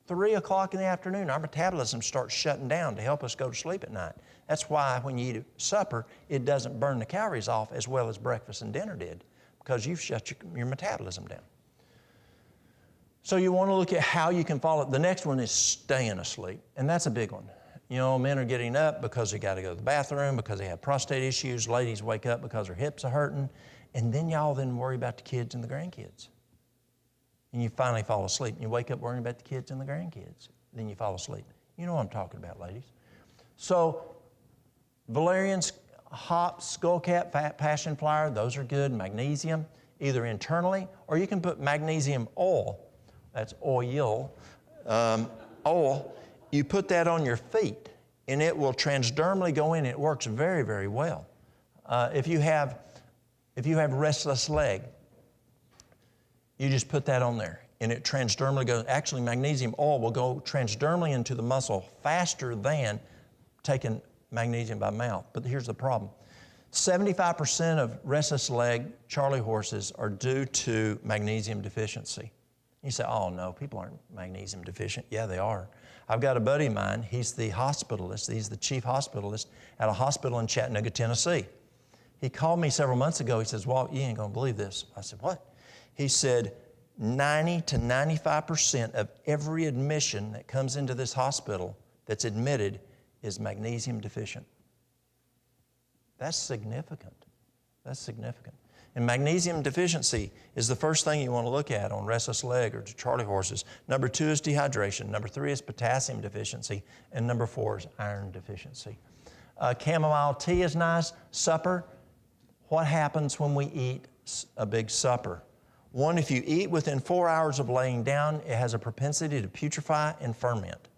S1: 3 o'clock in the afternoon, our metabolism starts shutting down to help us go to sleep at night. That's why when you eat supper, it doesn't burn the calories off as well as breakfast and dinner did, because you've shut your metabolism down. So you want to look at how you can follow it. The next one is staying asleep, and that's a big one. You know, men are getting up because they got to go to the bathroom, because they have prostate issues. Ladies wake up because their hips are hurting, and then y'all then worry about the kids and the grandkids. And you finally fall asleep, and you wake up worrying about the kids and the grandkids. Then you fall asleep. You know what I'm talking about, ladies. So valerian, hops, skullcap, fat passion flower, those are good. Magnesium, either internally, or you can put magnesium oil. That's oil. Oil. You put that on your feet, and it will transdermally go in. It works very, very well. If you have restless leg, you just put that on there, and it transdermally goes. Actually, magnesium oil will go transdermally into the muscle faster than taking magnesium by mouth. But here's the problem. 75% of restless leg Charlie horses are due to magnesium deficiency. You say, oh no, people aren't magnesium deficient. Yeah, they are. I've got a buddy of mine, he's the hospitalist, he's the chief hospitalist at a hospital in Chattanooga, Tennessee. He called me several months ago, he says, Walt, you ain't gonna believe this. I said, what? He said, 90 to 95% of every admission that comes into this hospital that's admitted is magnesium deficient. That's significant. That's significant. And magnesium deficiency is the first thing you want to look at on restless leg or Charlie horses. Number 2 is dehydration. Number 3 is potassium deficiency. And number 4 is iron deficiency. Chamomile tea is nice. Supper. What happens when we eat a big supper? One, if you eat within 4 hours of laying down, it has a propensity to putrefy and ferment.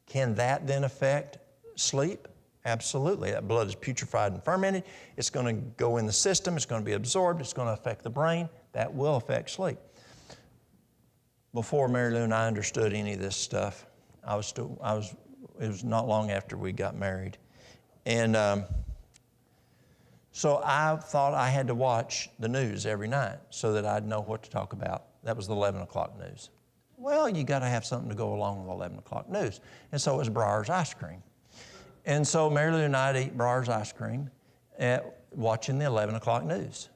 S1: Can that then affect sleep? Absolutely. That blood is putrefied and fermented. It's going to go in the system. It's going to be absorbed. It's going to affect the brain. That will affect sleep. Before Mary Lou and I understood any of this stuff, it was not long after we got married. And so I thought I had to watch the news every night so that I'd know what to talk about. That was the 11 o'clock news. Well, you got to have something to go along with the 11 o'clock news. And so it was Breyer's ice cream. And so Mary Lou and I ate Breyer's ice cream watching the 11 o'clock news.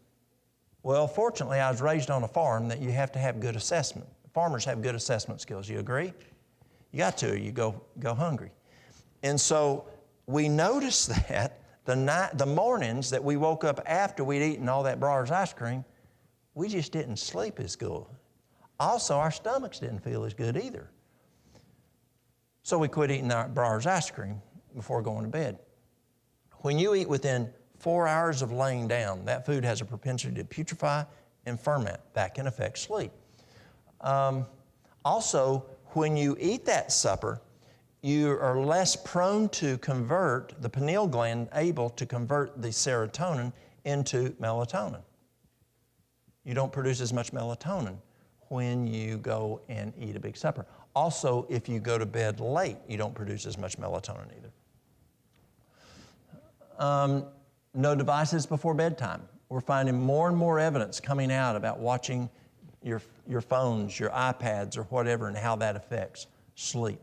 S1: Well, fortunately, I was raised on a farm that you have to have good assessment. Farmers have good assessment skills. You agree? You got to, or you go hungry. And so we noticed that the mornings that we woke up after we'd eaten all that Breyer's ice cream, we just didn't sleep as good. Also, our stomachs didn't feel as good either. So we quit eating our Breyer's ice cream before going to bed. When you eat within 4 hours of laying down, that food has a propensity to putrefy and ferment. That can affect sleep. Also, when you eat that supper, you are less prone to convert the pineal gland, able to convert the serotonin into melatonin. You don't produce as much melatonin when you go and eat a big supper. Also, if you go to bed late, you don't produce as much melatonin either. No devices before bedtime. We're finding more and more evidence coming out about watching your phones, your iPads, or whatever, and how that affects sleep.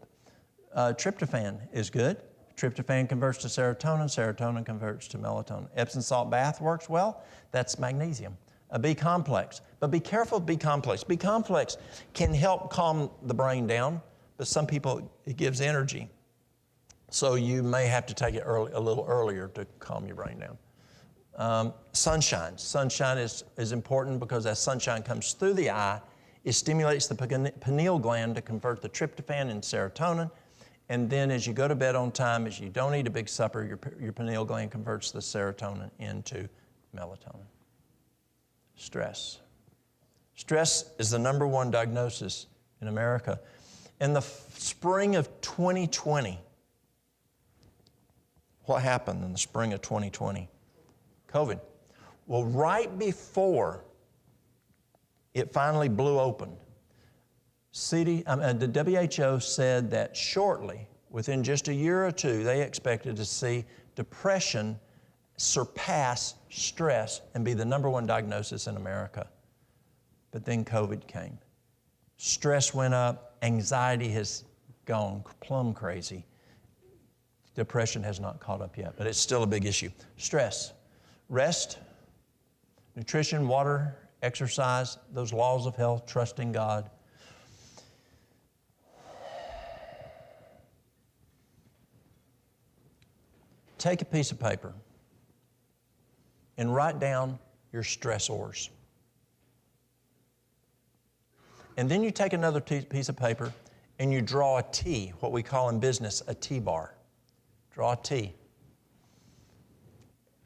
S1: Tryptophan is good. Tryptophan converts to serotonin. Serotonin converts to melatonin. Epsom salt bath works well. That's magnesium. A B complex. But be careful of B complex. B complex can help calm the brain down, but some people, it gives energy. So you may have to take it a little earlier to calm your brain down. Sunshine. Sunshine is important because as sunshine comes through the eye, it stimulates the pineal gland to convert the tryptophan and serotonin. And then as you go to bed on time, as you don't eat a big supper, your pineal gland converts the serotonin into melatonin. Stress. Stress is the #1 diagnosis in America. In the spring of 2020, what happened in the spring of 2020? COVID. Well, right before it finally blew open, the WHO said that shortly, within just a year or two, they expected to see depression surpass stress and be the #1 diagnosis in America. But then COVID came. Stress went up, anxiety has gone plumb crazy. Depression has not caught up yet, but it's still a big issue. Stress, rest, nutrition, water, exercise, those laws of health, trusting God. Take a piece of paper and write down your stressors. And then you take another piece of paper and you draw a T, what we call in business a T-bar. Draw a T.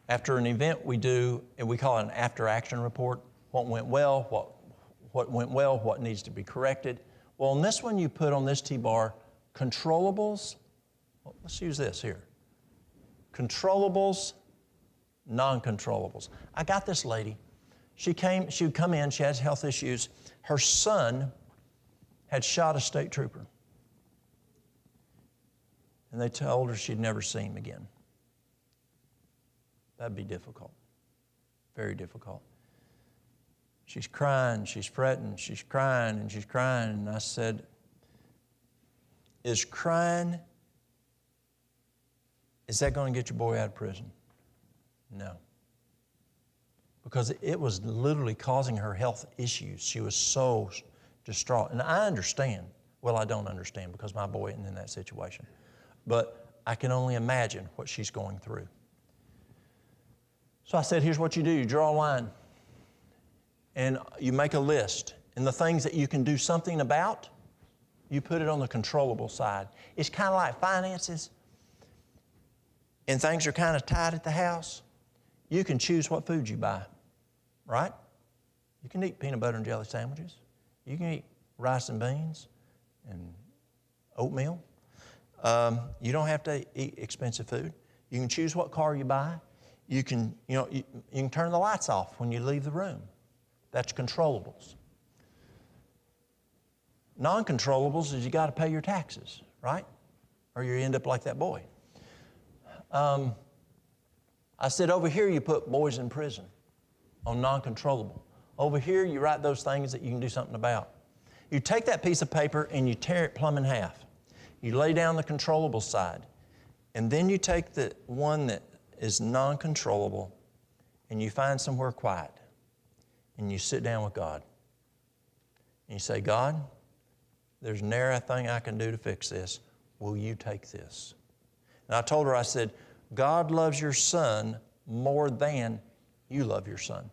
S1: After an event we do, and we call it an after-action report, what went well, what went well, what needs to be corrected. Well, on this one you put on this T-bar controllables. Well, let's use this here. Controllables, non-controllables. I got this lady. She would come in, she has health issues. Her son had shot a state trooper. And they told her she'd never see him again. That'd be difficult, very difficult. She's crying, she's fretting, she's crying, and she's crying. And I said, is that going to get your boy out of prison? No. Because it was literally causing her health issues. She was so distraught. And I understand. Well, I don't understand because my boy isn't in that situation. But I can only imagine what she's going through. So I said, here's what you do. You draw a line. And you make a list. And the things that you can do something about, you put it on the controllable side. It's kind of like finances. And things are kind of tight at the house. You can choose what food you buy, right? You can eat peanut butter and jelly sandwiches. You can eat rice and beans and oatmeal. You don't have to eat expensive food. You can choose what car you buy. You can turn the lights off when you leave the room. That's controllables. Non-controllables is you got to pay your taxes, right? Or you end up like that boy. I said, over here you put boys in prison on non-controllable. Over here you write those things that you can do something about. You take that piece of paper and you tear it plumb in half. You lay down the controllable side. And then you take the one that is non-controllable and you find somewhere quiet. And you sit down with God. And you say, God, there's ne'er a thing I can do to fix this. Will you take this? And I told her, I said, God loves your son more than you love your son.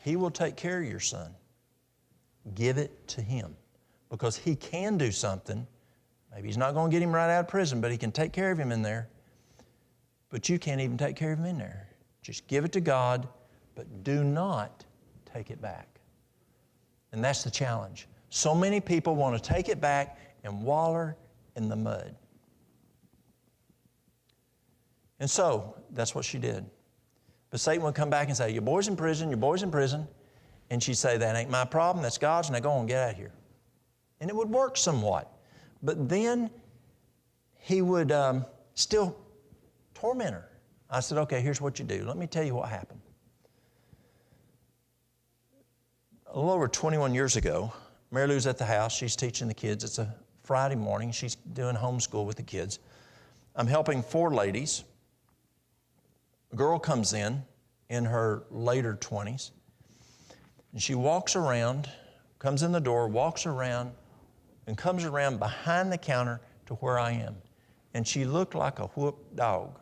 S1: He will take care of your son. Give it to him because he can do something. Maybe he's not going to get him right out of prison, but he can take care of him in there. But you can't even take care of him in there. Just give it to God, but do not take it back. And that's the challenge. So many people want to take it back and waller in the mud. And so, that's what she did. But Satan would come back and say, your boy's in prison, your boy's in prison. And she'd say, that ain't my problem, that's God's, now go on, get out of here. And it would work somewhat. But then he would still torment her. I said, okay, here's what you do. Let me tell you what happened. A little over 21 years ago, Mary Lou's at the house. She's teaching the kids. It's a Friday morning. She's doing homeschool with the kids. I'm helping 4 ladies. A girl comes in her later 20s, and she walks around, comes in the door, walks around, and comes around behind the counter to where I am. And she looked like a whooped dog.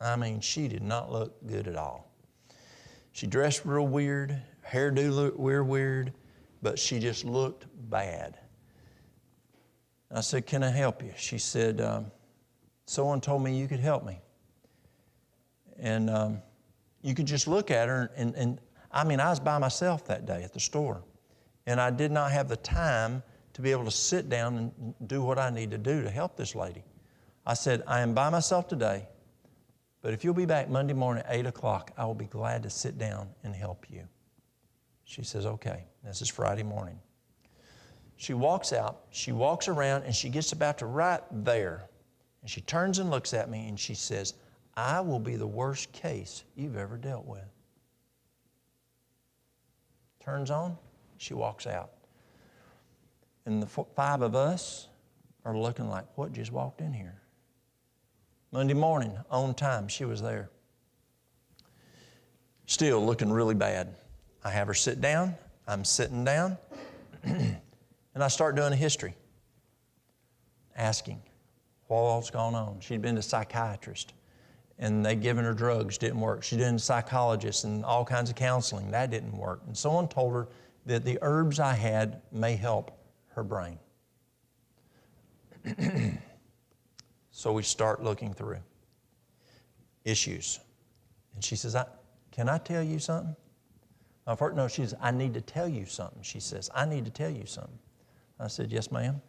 S1: I mean, she did not look good at all. She dressed real weird, hairdo looked weird, but she just looked bad. I said, can I help you? She said, someone told me you could help me. And you could just look at her, and I mean, I was by myself that day at the store, and I did not have the time to be able to sit down and do what I need to do to help this lady. I said, I am by myself today, but if you'll be back Monday morning at 8 o'clock, I will be glad to sit down and help you. She says, okay. This is Friday morning. She walks out, she walks around, and she gets about to right there, and she turns and looks at me, and she says, I will be the worst case you've ever dealt with. Turns on, she walks out. And the 5 of us are looking like, what just walked in here? Monday morning, on time, she was there. Still looking really bad. I have her sit down. I'm sitting down. And I start doing a history, asking what all's gone on. She'd been to a psychiatrist, and they'd given her drugs, didn't work. She'd been to a psychologist and all kinds of counseling. That didn't work. And someone told her that the herbs I had may help her brain. So we start looking through issues. And she says, can I tell you something? No, she says, I need to tell you something. She says, I need to tell you something. I said, yes, ma'am.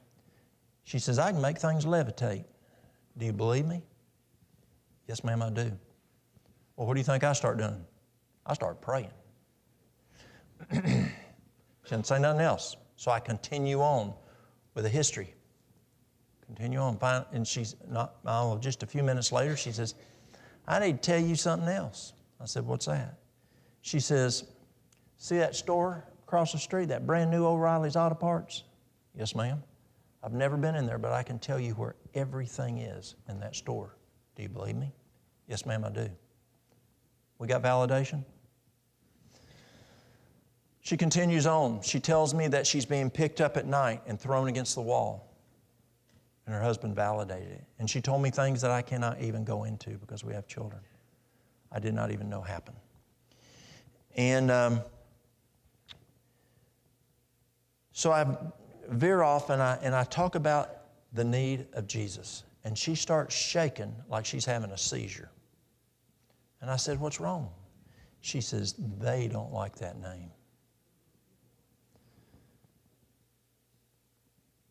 S1: She says, I can make things levitate. Do you believe me? Yes, ma'am, I do. Well, what do you think I start doing? I start praying. She didn't say nothing else. So I continue on with the history. Continue on. And she's not, just a few minutes later, she says, I need to tell you something else. I said, what's that? She says, see that store across the street, that brand new O'Reilly's Auto Parts? Yes, ma'am. I've never been in there, but I can tell you where everything is in that store. Do you believe me? Yes, ma'am, I do. We got validation? She continues on. She tells me that she's being picked up at night and thrown against the wall. And her husband validated it. And she told me things that I cannot even go into because we have children. I did not even know happened. And so I veer off and I talk about the need of Jesus. And she starts shaking like she's having a seizure. And I said, what's wrong? She says, they don't like that name.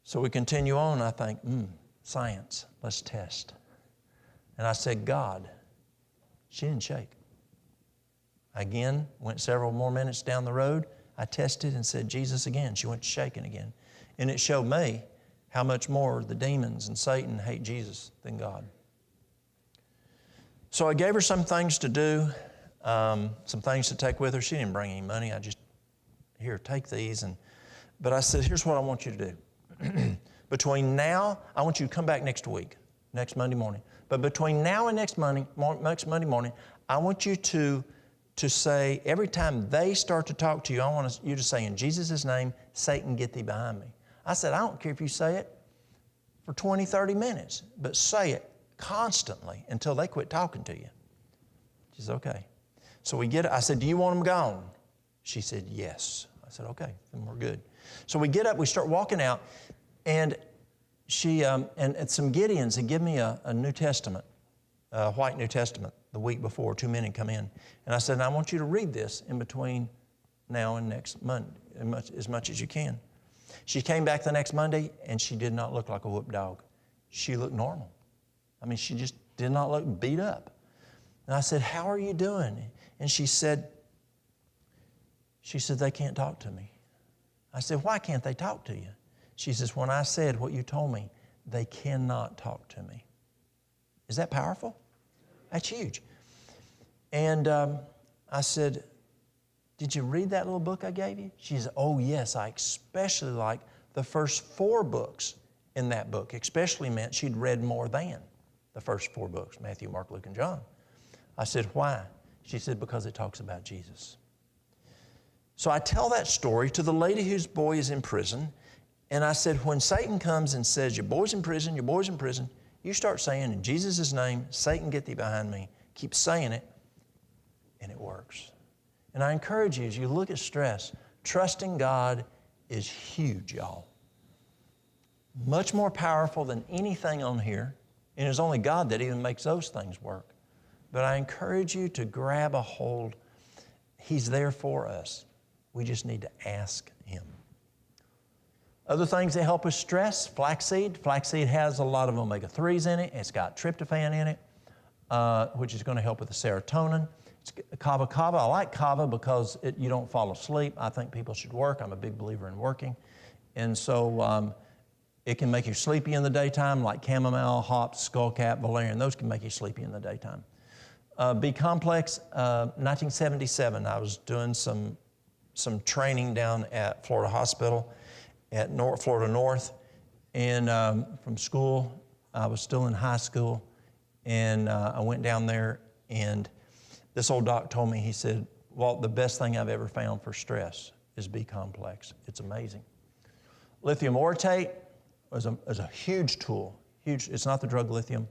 S1: So we continue on. I think, science, let's test. And I said, God. She didn't shake. Again, went several more minutes down the road. I tested and said, Jesus again. She went shaking again. And it showed me how much more the demons and Satan hate Jesus than God. So I gave her some things to do, some things to take with her. She didn't bring any money. I just, here, take these. But I said, here's what I want you to do. Between now, I want you to come back next week, next Monday morning. But between now and next Monday morning, I want you to say, every time they start to talk to you, I want you to say, in Jesus' name, Satan, get thee behind me. I said, I don't care if you say it for 20, 30 minutes, but say it constantly until they quit talking to you. She said, okay. So I said, do you want them gone? She said, yes. I said, okay, then we're good. So we get up, we start walking out, and she, and some Gideons had given me a New Testament, a white New Testament, the week before. 2 men had come in. And I said, I want you to read this in between now and next Monday, as much as you can. She came back the next Monday, and she did not look like a whooped dog. She looked normal. I mean, she just did not look beat up. And I said, how are you doing? And she said, She said, they can't talk to me. I said, why can't they talk to you? She says, when I said what you told me, they cannot talk to me. Is that powerful? That's huge. And I said, did you read that little book I gave you? She said, oh yes, I especially like the first 4 books in that book. Especially meant she'd read more than the first 4 books, Matthew, Mark, Luke, and John. I said, why? She said, because it talks about Jesus. So I tell that story to the lady whose boy is in prison, and I said, when Satan comes and says, your boy's in prison, your boy's in prison, you start saying, in Jesus' name, Satan, get thee behind me. Keep saying it, and it works. And I encourage you, as you look at stress, trusting God is huge, y'all. Much more powerful than anything on here, and it's only God that even makes those things work. But I encourage you to grab a hold. He's there for us. We just need to ask Him. Other things that help with stress, flaxseed. Flaxseed has a lot of omega-3s in it. It's got tryptophan in it, which is going to help with the serotonin. It's kava. I like kava because you don't fall asleep. I think people should work. I'm a big believer in working. And so it can make you sleepy in the daytime, like chamomile, hops, skullcap, valerian. Those can make you sleepy in the daytime. B-complex, 1977, I was doing some training down at Florida Hospital at Florida North, and from school, I was still in high school, and I went down there, and this old doc told me, he said, Walt, the best thing I've ever found for stress is B-complex. It's amazing. Lithium orotate is a huge tool. Huge. It's not the drug lithium.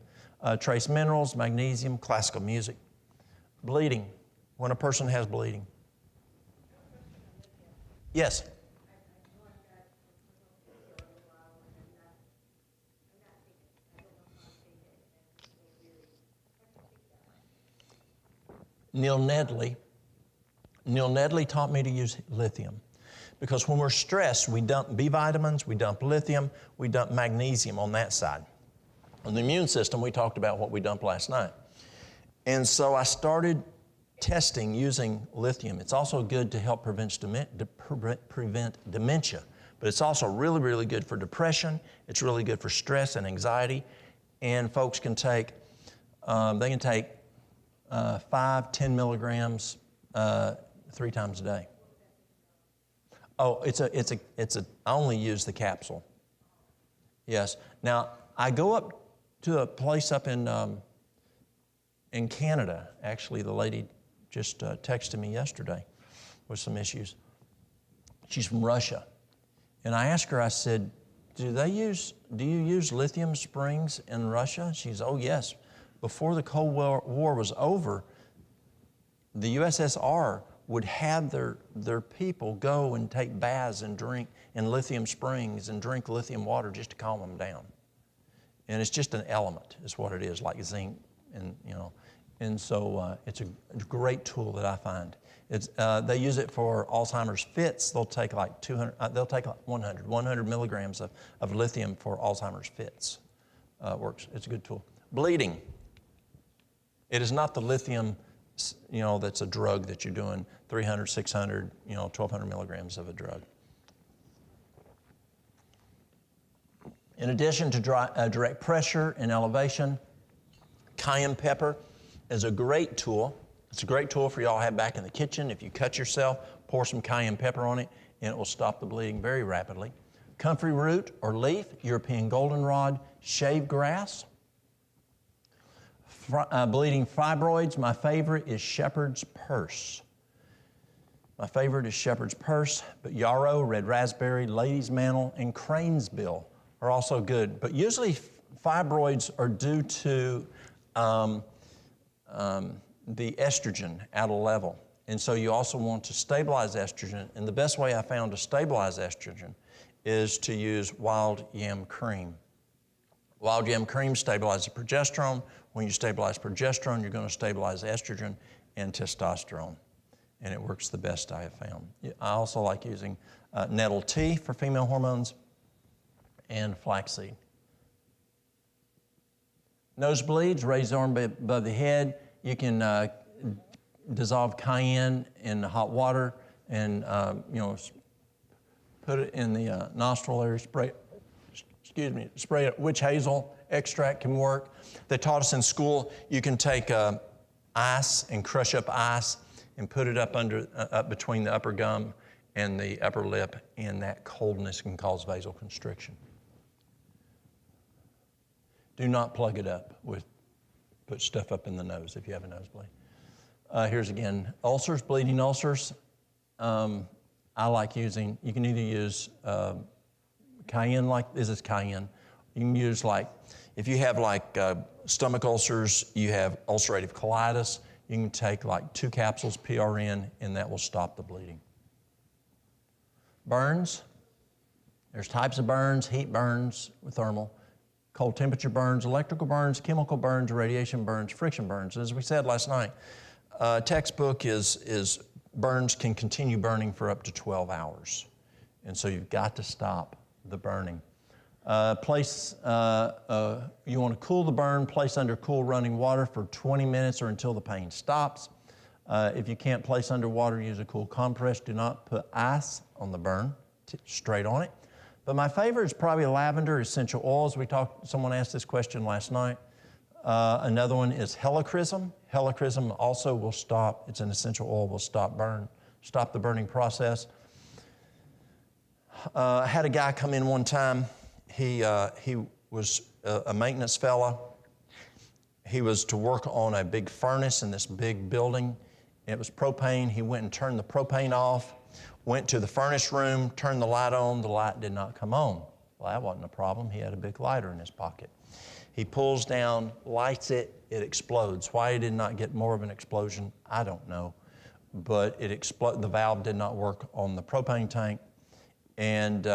S1: Trace minerals, magnesium, classical music. Bleeding, when a person has bleeding. Yes? Neil Nedley taught me to use lithium because when we're stressed, we dump B vitamins, we dump lithium, we dump magnesium on that side. On the immune system, we talked about what we dumped last night. And so I started testing using lithium. It's also good to help prevent dementia, but it's also really, really good for depression. It's really good for stress and anxiety. And folks can take, 5-10 milligrams 3 times a day. Oh, I only use the capsule. Yes. Now, I go up to a place up in Canada. Actually, the lady just texted me yesterday with some issues. She's from Russia. And I asked her, I said, do you use lithium springs in Russia? She's, oh yes. Before the Cold War was over, the USSR would have their people go and take baths and drink in lithium springs and drink lithium water just to calm them down. And it's just an element, is what it is, like zinc, and so it's a great tool that I find. They use it for Alzheimer's fits. They'll take like 100 milligrams of lithium for Alzheimer's fits. Works. It's a good tool. Bleeding. It is not the lithium, that's a drug that you're doing 300, 600, 1,200 milligrams of a drug. In addition to direct pressure and elevation, cayenne pepper is a great tool. It's a great tool for y'all to have back in the kitchen. If you cut yourself, pour some cayenne pepper on it, and it will stop the bleeding very rapidly. Comfrey root or leaf, European goldenrod, shave grass. Bleeding fibroids, my favorite is shepherd's purse. My favorite is shepherd's purse, but yarrow, red raspberry, lady's mantle, and crane's bill are also good. But usually fibroids are due to the estrogen out of level. And so you also want to stabilize estrogen. And the best way I found to stabilize estrogen is to use wild yam cream. Wild yam cream stabilizes progesterone. When you stabilize progesterone, you're going to stabilize estrogen and testosterone. And it works the best I have found. I also like using nettle tea for female hormones and flaxseed. Nosebleeds, raise the arm above the head. You can dissolve cayenne in hot water and put it in the nostril area, spray it. Witch hazel extract can work. They taught us in school you can take ice and crush up ice and put it up between the upper gum and the upper lip, and that coldness can cause vasoconstriction. Do not plug it up put stuff up in the nose if you have a nosebleed. Here's again, ulcers, bleeding ulcers. I like using, you can either use cayenne, like this is cayenne. You can use if you have stomach ulcers, you have ulcerative colitis, you can take 2 capsules PRN and that will stop the bleeding. Burns, there's types of burns, heat burns with thermal, cold temperature burns, electrical burns, chemical burns, radiation burns, friction burns. As we said last night, textbook is burns can continue burning for up to 12 hours. And so you've got to stop the burning. You want to cool the burn, place under cool running water for 20 minutes or until the pain stops. If you can't place under water, use a cool compress. Do not put ice on the burn, straight on it. But my favorite is probably lavender essential oils. Someone asked this question last night. Another one is helichrysum. Helichrysum also will stop, it's an essential oil, will stop the burning process. I had a guy come in one time. He was a maintenance fella. He was to work on a big furnace in this big building. It was propane. He went and turned the propane off, went to the furnace room, turned the light on. The light did not come on. Well, that wasn't a problem. He had a big lighter in his pocket. He pulls down, lights it, it explodes. Why he did not get more of an explosion, I don't know. But the valve did not work on the propane tank. And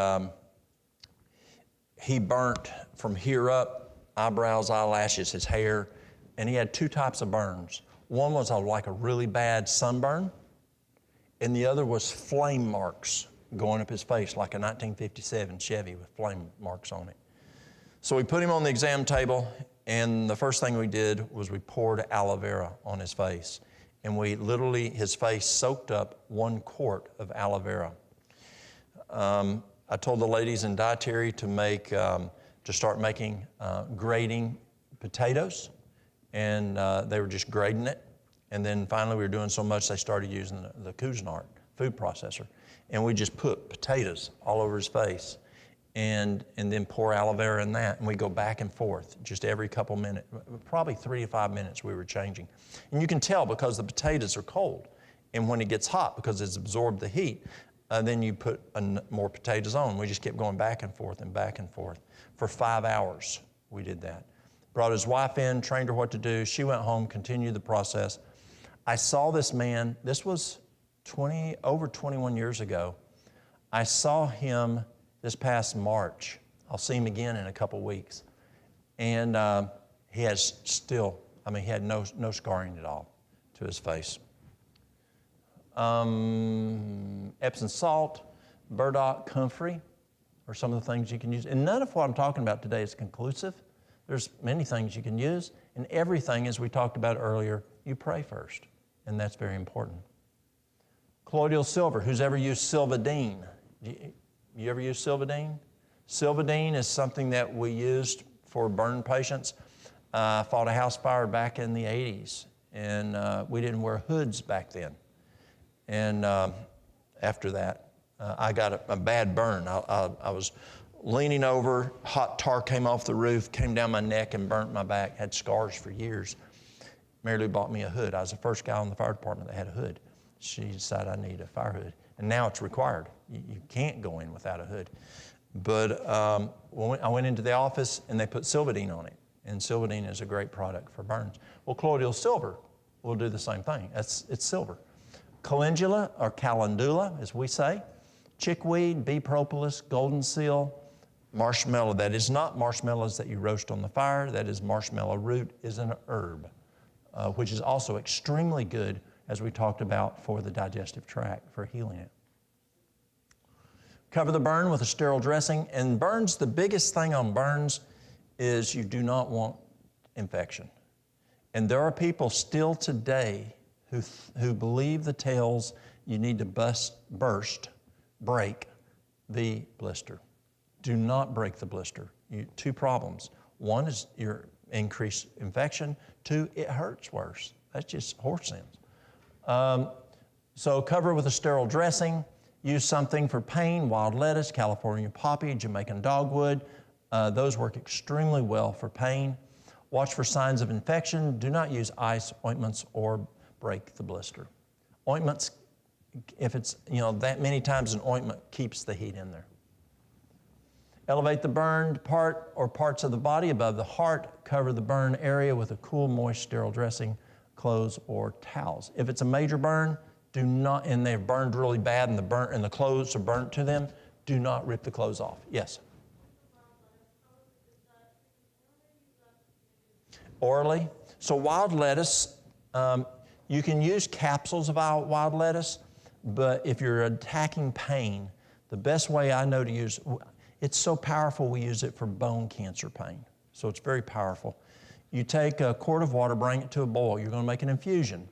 S1: he burnt from here up, eyebrows, eyelashes, his hair, and he had 2 types of burns. One was like a really bad sunburn, and the other was flame marks going up his face, like a 1957 Chevy with flame marks on it. So we put him on the exam table, and the first thing we did was we poured aloe vera on his face. And his face soaked up 1 quart of aloe vera. I told the ladies in dietary to start making grating potatoes, and they were just grating it. And then finally we were doing so much they started using the Cuisinart food processor. And we just put potatoes all over his face and then pour aloe vera in that. And we go back and forth just every couple minutes, probably 3 to 5 minutes we were changing. And you can tell because the potatoes are cold. And when it gets hot, because it's absorbed the heat, then you put more potatoes on. We just kept going back and forth and back and forth. For 5 hours, we did that. Brought his wife in, trained her what to do. She went home, continued the process. I saw this man, this was over 21 years ago. I saw him this past March. I'll see him again in a couple weeks. And he had no scarring at all to his face. Epsom salt, burdock, comfrey are some of the things you can use. And none of what I'm talking about today is conclusive. There's many things you can use. And everything, as we talked about earlier, you pray first. And that's very important. Colloidal silver. Who's ever used Silvadene? You ever used Silvadene? Silvadene is something that we used for burn patients. I fought a house fire back in the 80s. And we didn't wear hoods back then. And after that, I got a bad burn. I was leaning over, hot tar came off the roof, came down my neck and burnt my back, had scars for years. Mary Lou bought me a hood. I was the first guy in the fire department that had a hood. She decided I need a fire hood. And now it's required. You can't go in without a hood. But I went into the office and they put Silvadene on it. And Silvadene is a great product for burns. Well, colloidal silver will do the same thing. It's silver. Calendula, or calendula, as we say, chickweed, bee propolis, golden seal, marshmallow. That is not marshmallows that you roast on the fire. That is marshmallow root, is an herb, which is also extremely good, as we talked about, for the digestive tract, for healing it. Cover the burn with a sterile dressing. And burns, the biggest thing on burns is you do not want infection. And there are people still today who believe the tales, you need to break the blister. Do not break the blister. Two problems. One is your increased infection. Two, it hurts worse. That's just horse sense. So cover with a sterile dressing. Use something for pain, wild lettuce, California poppy, Jamaican dogwood. Those work extremely well for pain. Watch for signs of infection. Do not use ice, ointments, or break the blister. Ointments, if it's that many times an ointment, keeps the heat in there. Elevate the burned part or parts of the body above the heart. Cover the burn area with a cool, moist, sterile dressing, clothes, or towels. If it's a major burn, do not, and they've burned really bad and the clothes are burnt to them, do not rip the clothes off. Yes? Orally. So wild lettuce, you can use capsules of wild lettuce, but if you're attacking pain, the best way I know to use, it's so powerful we use it for bone cancer pain. So it's very powerful. You take a quart of water, bring it to a boil. You're going to make an infusion,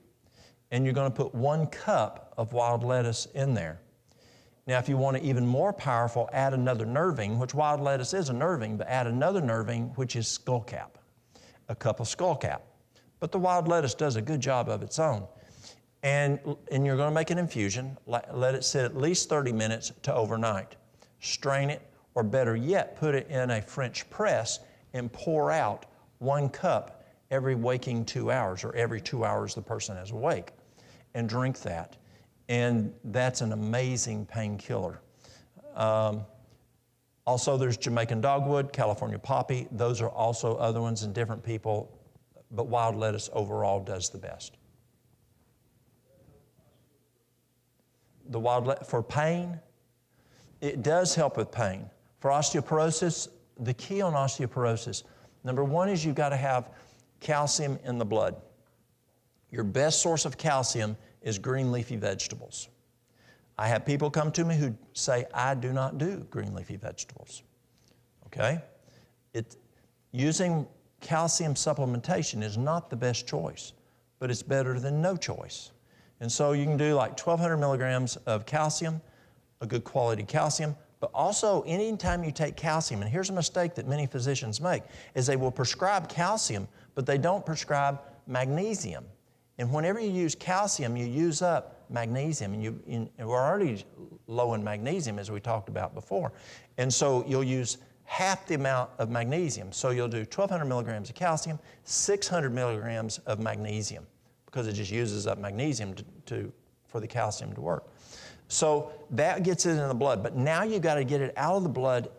S1: and you're going to put 1 cup of wild lettuce in there. Now, if you want it even more powerful, add another nerving, which wild lettuce is a nerving, but add another nerving, which is skullcap, a cup of skullcap. But the wild lettuce does a good job of its own. And you're going to make an infusion. Let it sit at least 30 minutes to overnight. Strain it, or better yet, put it in a French press and pour out 1 cup every waking 2 hours, or every 2 hours the person is awake, and drink that. And that's an amazing painkiller. Also, there's Jamaican dogwood, California poppy. Those are also other ones in different people, but wild lettuce overall does the best. The for pain, it does help with pain. For osteoporosis, the key on osteoporosis, number 1 is you've got to have calcium in the blood. Your best source of calcium is green leafy vegetables. I have people come to me who say, I do not do green leafy vegetables. Okay? Using calcium supplementation is not the best choice, but it's better than no choice. And so you can do like 1,200 milligrams of calcium, a good quality calcium, but also anytime you take calcium, and here's a mistake that many physicians make, is they will prescribe calcium, but they don't prescribe magnesium. And whenever you use calcium, you use up magnesium, and we're already low in magnesium, as we talked about before. And so you'll use half the amount of magnesium. So you'll do 1,200 milligrams of calcium, 600 milligrams of magnesium, because it just uses up magnesium for the calcium to work. So that gets it in the blood, but now you've got to get it out of the blood,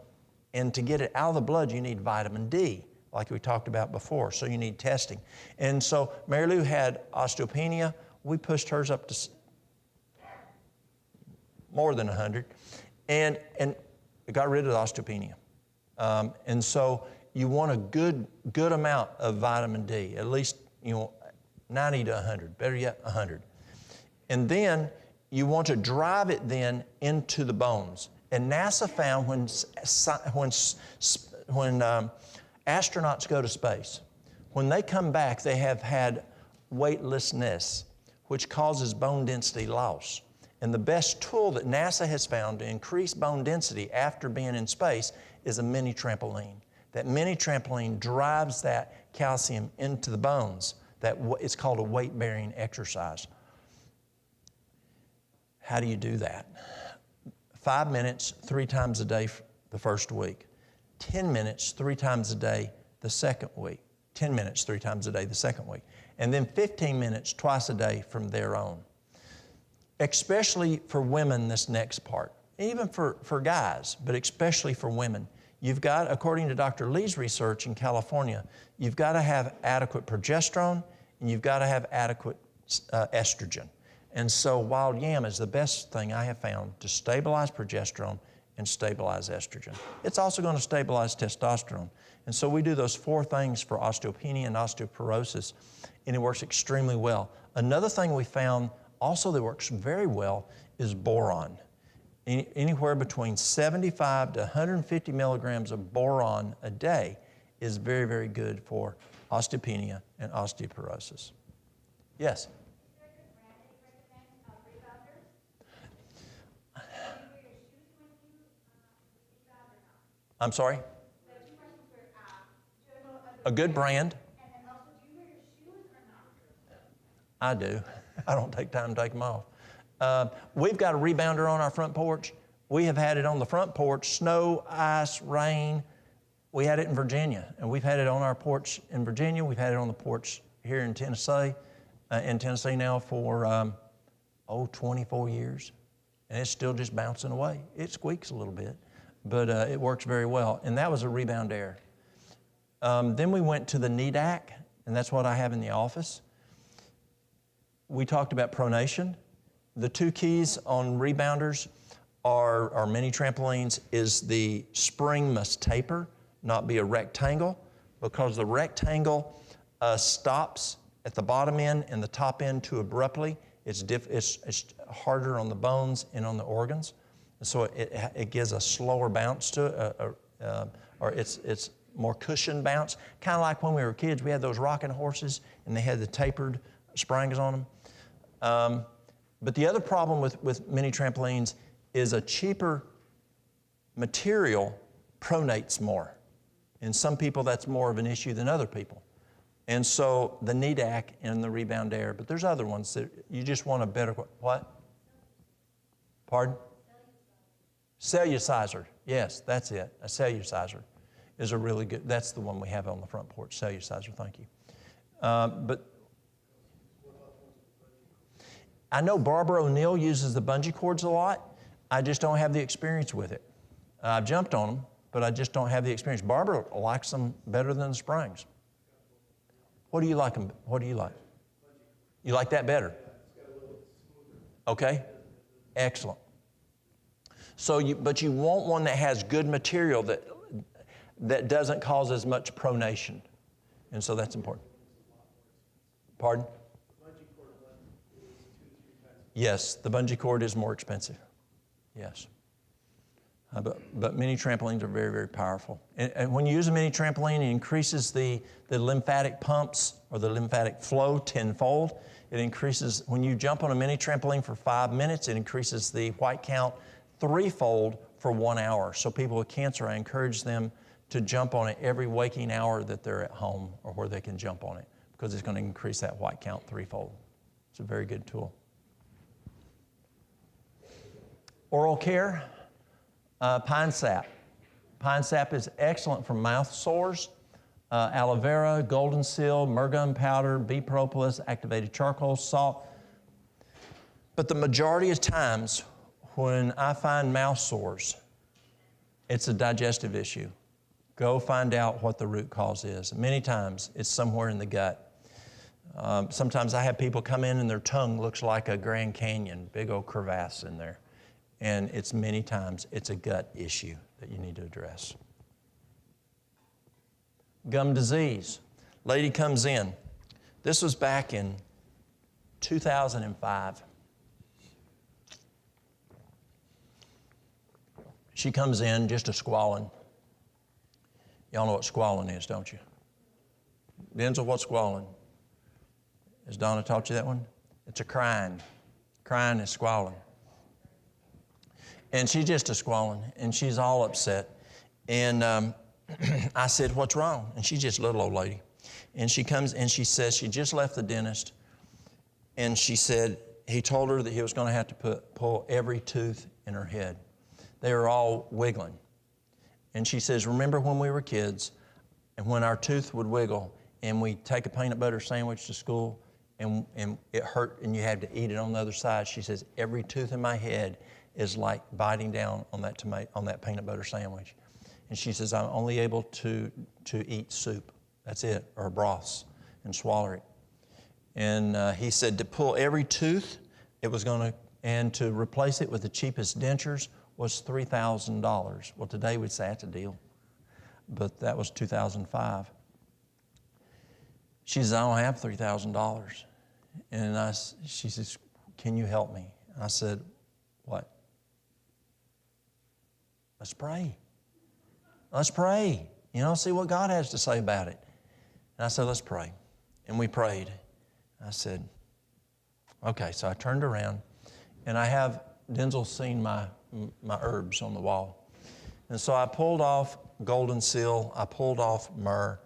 S1: and to get it out of the blood, you need vitamin D, like we talked about before, so you need testing. And so Mary Lou had osteopenia. We pushed hers up to more than 100, and it got rid of the osteopenia. And so you want a good amount of vitamin D, at least 90 to 100, better yet 100. And then you want to drive it then into the bones. And NASA found when astronauts go to space, when they come back, they have had weightlessness, which causes bone density loss. And the best tool that NASA has found to increase bone density after being in space is a mini trampoline. That mini trampoline drives that calcium into the bones. It's called a weight-bearing exercise. How do you do that? 5 minutes, 3 times a day the first week. 10 minutes, 3 times a day the second week. 10 minutes, 3 times a day the second week. And then 15 minutes twice a day from there on. Especially for women, this next part. Even for guys, but especially for women. You've got, according to Dr. Lee's research in California, you've got to have adequate progesterone, and you've got to have adequate estrogen. And so wild yam is the best thing I have found to stabilize progesterone and stabilize estrogen. It's also going to stabilize testosterone. And so we do those 4 things for osteopenia and osteoporosis, and it works extremely well. Another thing we found also that works very well is boron. Anywhere between 75 to 150 milligrams of boron a day is very, very good for osteopenia and osteoporosis. Yes? I'm sorry?
S2: I have two questions for, do you know
S1: A good brand.
S2: and then also, do you wear your shoes or not?
S1: I do. I don't take time to take them off. We've got a rebounder on our front porch. We have had it on the front porch, snow, ice, rain. We had it in Virginia, and we've had it on our porch in Virginia. We've had it on the porch here in Tennessee now for, 24 years. And it's still just bouncing away. It squeaks a little bit, but it works very well. And that was a rebound air. Then we went to the NEDAC, and that's what I have in the office. We talked about pronation. The two keys on rebounders are mini trampolines is the spring must taper, not be a rectangle, because the rectangle stops at the bottom end and the top end too abruptly. It's harder on the bones and on the organs, so it gives a slower bounce to it, or it's more cushioned bounce. Kind of like when we were kids, we had those rocking horses and they had the tapered springs on them. But the other problem with mini trampolines is a cheaper material pronates more. And some people that's more of an issue than other people. And so the NEDAC and the rebound air, but there's other ones that you just want a better, what? Pardon? Cellusizer. Yes, that's it. A cellusizer is a really good, that's the one we have on the front porch, cellusizer, thank you. But I know Barbara O'Neill uses the bungee cords a lot. I just don't have the experience with it. I've jumped on them, but I just don't have the experience. Barbara likes them better than the springs. What do you like them? What do you like? You like that better? Okay, excellent. So, but you want one that has good material that doesn't cause as much pronation, and so that's important. Pardon? Yes, the bungee cord is more expensive. Yes. But mini trampolines are very, very powerful. And when you use a mini trampoline, it increases the lymphatic pumps or the lymphatic flow tenfold. It increases, when you jump on a mini trampoline for 5 minutes, it increases the white count threefold for 1 hour. So people with cancer, I encourage them to jump on it every waking hour that they're at home or where they can jump on it, because it's going to increase that white count threefold. It's a very good tool. Oral care. Pine sap. Pine sap is excellent for mouth sores. Aloe vera, golden seal, myrgum powder, bee propolis, activated charcoal, salt. But the majority of times when I find mouth sores, it's a digestive issue. Go find out what the root cause is. Many times it's somewhere in the gut. Sometimes I have people come in and their tongue looks like a Grand Canyon, big old crevasse in there. And it's many times it's a gut issue that you need to address. Gum disease. Lady comes in. This was back in 2005. She comes in just a squalling. Y'all know what squalling is, don't you? Denzel, what's squalling? Has Donna taught you that one? It's a crying. Crying is squalling. And she's just a squalling, and she's all upset. And I said, what's wrong? And she's just a little old lady. And she comes and she says she just left the dentist, and she said he told her that he was going to have to pull every tooth in her head. They were all wiggling. And she says, remember when we were kids and when our tooth would wiggle and we'd take a peanut butter sandwich to school and it hurt and you had to eat it on the other side? She says, every tooth in my head is like biting down on that peanut butter sandwich. And she says, I'm only able to eat soup. That's it, or broths, and swallow it. And he said to pull every tooth, it was going to, and to replace it with the cheapest dentures was $3,000. Well, today we'd say that's a deal. But that was 2005. She says, I don't have $3,000. And she says, can you help me? And I said, what? Let's pray. Let's pray. You know, see what God has to say about it. And I said, let's pray. And we prayed. I said, okay. So I turned around, and I have Denzel seen my herbs on the wall. And so I pulled off golden seal, I pulled off myrrh,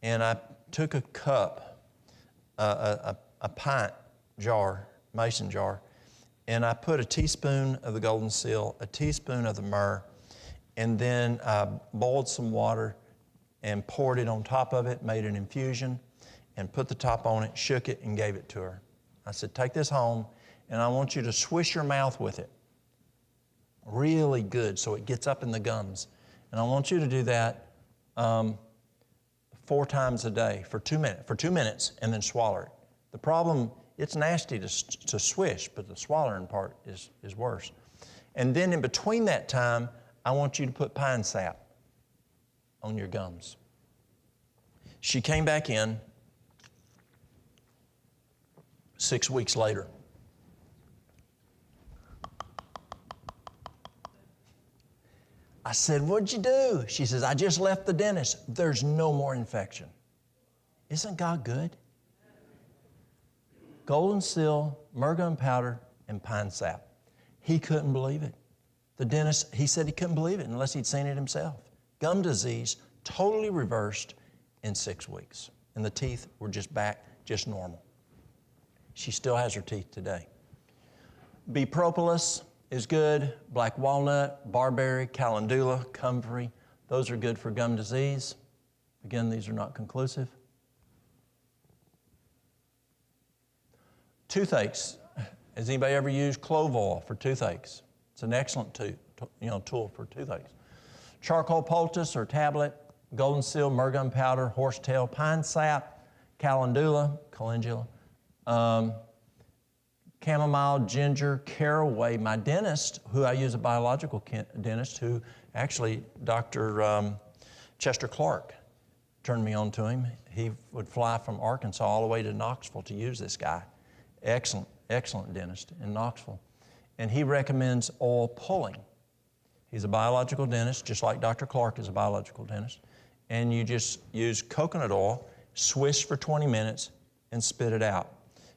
S1: and I took a cup, a pint jar, mason jar, and I put a teaspoon of the golden seal, a teaspoon of the myrrh, and then I boiled some water and poured it on top of it, made an infusion, and put the top on it, shook it, and gave it to her. I said, take this home, and I want you to swish your mouth with it really good so it gets up in the gums. And I want you to do that 4 times a day for 2 minutes, and then swallow it. The problem, it's nasty to swish, but the swallowing part is worse. And then in between that time, I want you to put pine sap on your gums. She came back in 6 weeks later. I said, what'd you do? She says, I just left the dentist. There's no more infection. Isn't God good? Golden seal, myrrh gum powder, and pine sap. He couldn't believe it. The dentist, he said he couldn't believe it unless he'd seen it himself. Gum disease totally reversed in 6 weeks. And the teeth were just back, just normal. She still has her teeth today. B. propolis is good. Black walnut, barberry, calendula, comfrey. Those are good for gum disease. Again, these are not conclusive. Toothaches. Has anybody ever used clove oil for toothaches? It's an excellent tool for toothaches. Charcoal poultice or tablet, golden seal, myrrh gum powder, horsetail, pine sap, calendula, chamomile, ginger, caraway. My dentist, who I use a biological dentist, who actually Dr. Chester Clark turned me on to him. He would fly from Arkansas all the way to Knoxville to use this guy. Excellent, excellent dentist in Knoxville. And he recommends oil pulling. He's a biological dentist, just like Dr. Clark is a biological dentist. And you just use coconut oil, swish for 20 minutes, and spit it out.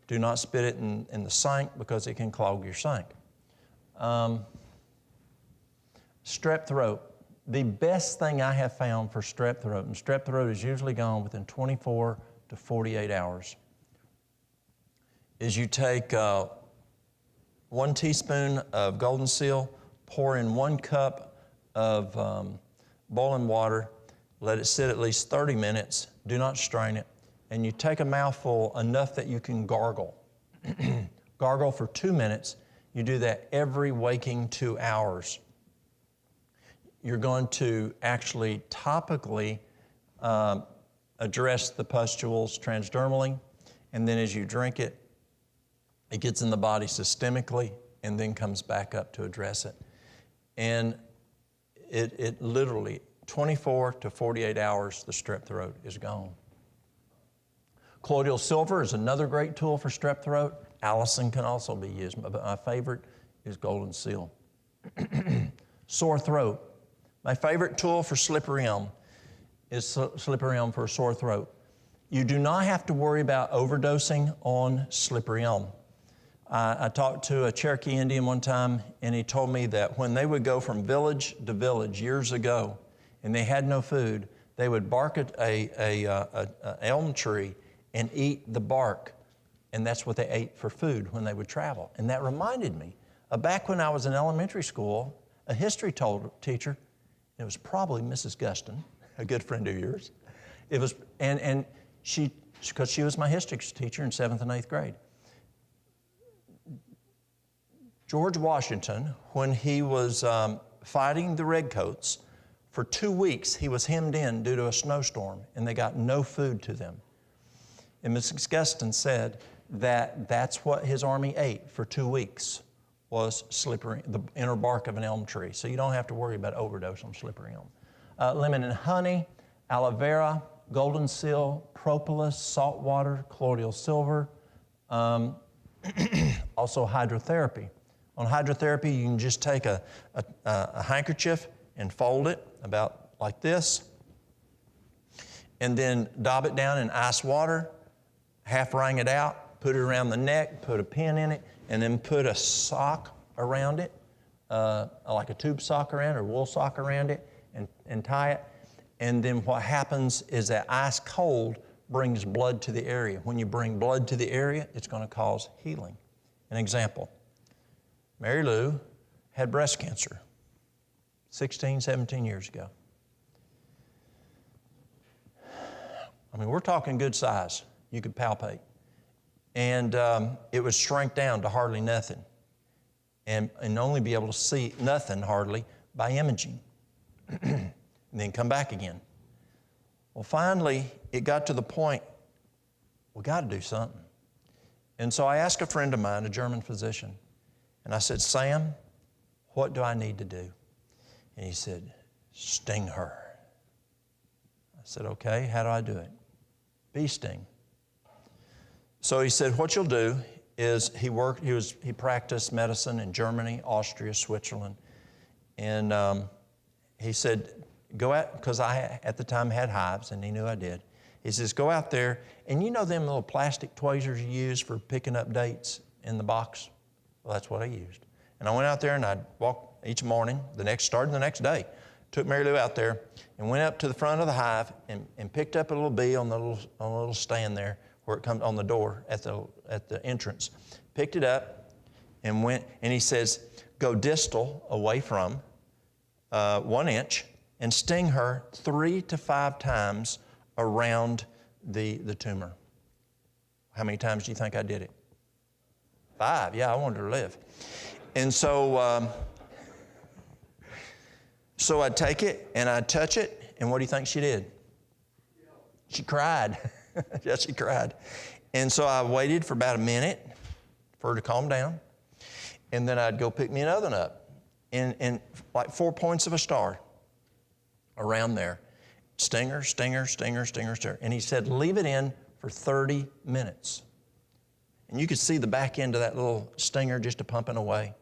S1: Do not spit it in the sink because it can clog your sink. Strep throat. The best thing I have found for strep throat, and strep throat is usually gone within 24 to 48 hours, is you take 1 teaspoon of golden seal, pour in 1 cup of boiling water, let it sit at least 30 minutes, do not strain it, and you take a mouthful enough that you can gargle. Gargle for 2 minutes. You do that every waking 2 hours. You're going to actually topically address the pustules transdermally, and then as you drink it, it gets in the body systemically and then comes back up to address it. And it literally, 24 to 48 hours, the strep throat is gone. Colloidal silver is another great tool for strep throat. Allison can also be used, but my favorite is golden seal. Sore throat. My favorite tool for slippery elm is slippery elm for a sore throat. You do not have to worry about overdosing on slippery elm. I talked to a Cherokee Indian one time, and he told me that when they would go from village to village years ago, and they had no food, they would bark at a elm tree and eat the bark, and that's what they ate for food when they would travel. And that reminded me of back when I was in elementary school, a history teacher, it was probably Mrs. Guston, a good friend of yours. It was, and she, because she was my history teacher in 7th and 8th grade. George Washington, when he was fighting the Redcoats, for 2 weeks he was hemmed in due to a snowstorm, and they got no food to them. And Mrs. Guston said that that's what his army ate for 2 weeks, was the inner bark of an elm tree. So you don't have to worry about overdose on slippery elm. Lemon and honey, aloe vera, golden seal, propolis, salt water, colloidal silver, also hydrotherapy. On hydrotherapy, you can just take a handkerchief and fold it about like this, and then dab it down in ice water, half wring it out, put it around the neck, put a pin in it, and then put a sock around it, like a tube sock around it or wool sock around it and tie it. And then what happens is that ice cold brings blood to the area. When you bring blood to the area, it's going to cause healing. An example, Mary Lou had breast cancer 16, 17 years ago. I mean, we're talking good size. You could palpate. And it would shrink down to hardly nothing and only be able to see nothing hardly by imaging and then come back again. Well, finally, it got to the point, we got to do something. And so I asked a friend of mine, a German physician, and I said, Sam, what do I need to do? And he said, sting her. I said, okay, how do I do it? Bee sting. So he said, what you'll do is he practiced medicine in Germany, Austria, Switzerland. And he said, go out, because I at the time had hives and he knew I did. He says, go out there, and you know them little plastic tweezers you use for picking up dates in the box? Well, that's what I used. And I went out there and I'd walk each morning, starting the next day. Took Mary Lou out there and went up to the front of the hive and picked up a little bee on the little stand there where it comes on the door at the entrance. Picked it up and went, and he says, go distal away from 1 inch and sting her 3 to 5 times around the tumor. How many times do you think I did it? 5, yeah, I wanted her to live. And so, so I'd take it and I'd touch it, and what do you think she did? She cried. Yeah, she cried. And so I waited for about a minute for her to calm down, and then I'd go pick me another one up, and like 4 points of a star around there. Stinger, stinger, stinger, stinger, stinger. And he said, leave it in for 30 minutes. And you could see the back end of that little stinger just a pumping away.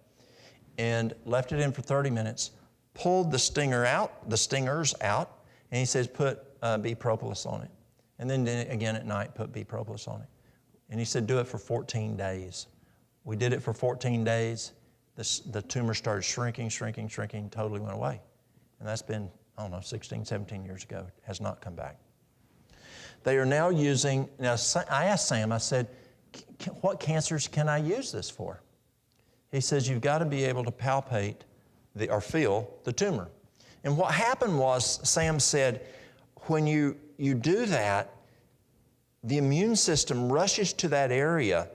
S1: And left it in for 30 minutes, pulled the stingers out, and he says, put bee propolis on it. And then again at night, put bee propolis on it. And he said, do it for 14 days. We did it for 14 days. The tumor started shrinking, shrinking, shrinking, totally went away. And that's been, I don't know, 16, 17 years ago. It has not come back. They are now using, now I asked Sam, I said, what cancers can I use this for? He says, you've got to be able to palpate or feel the tumor. And what happened was, Sam said, when you do that, the immune system rushes to that area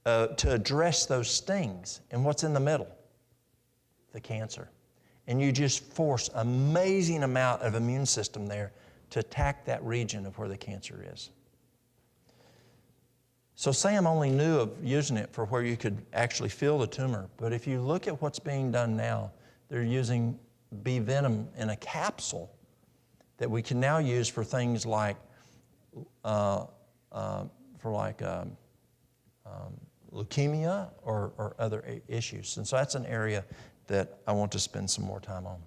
S1: to address those stings. And what's in the middle? The cancer. And you just force an amazing amount of immune system there to attack that region of where the cancer is. So Sam only knew of using it for where you could actually feel the tumor. But if you look at what's being done now, they're using bee venom in a capsule that we can now use for things like leukemia or other issues. And so that's an area that I want to spend some more time on.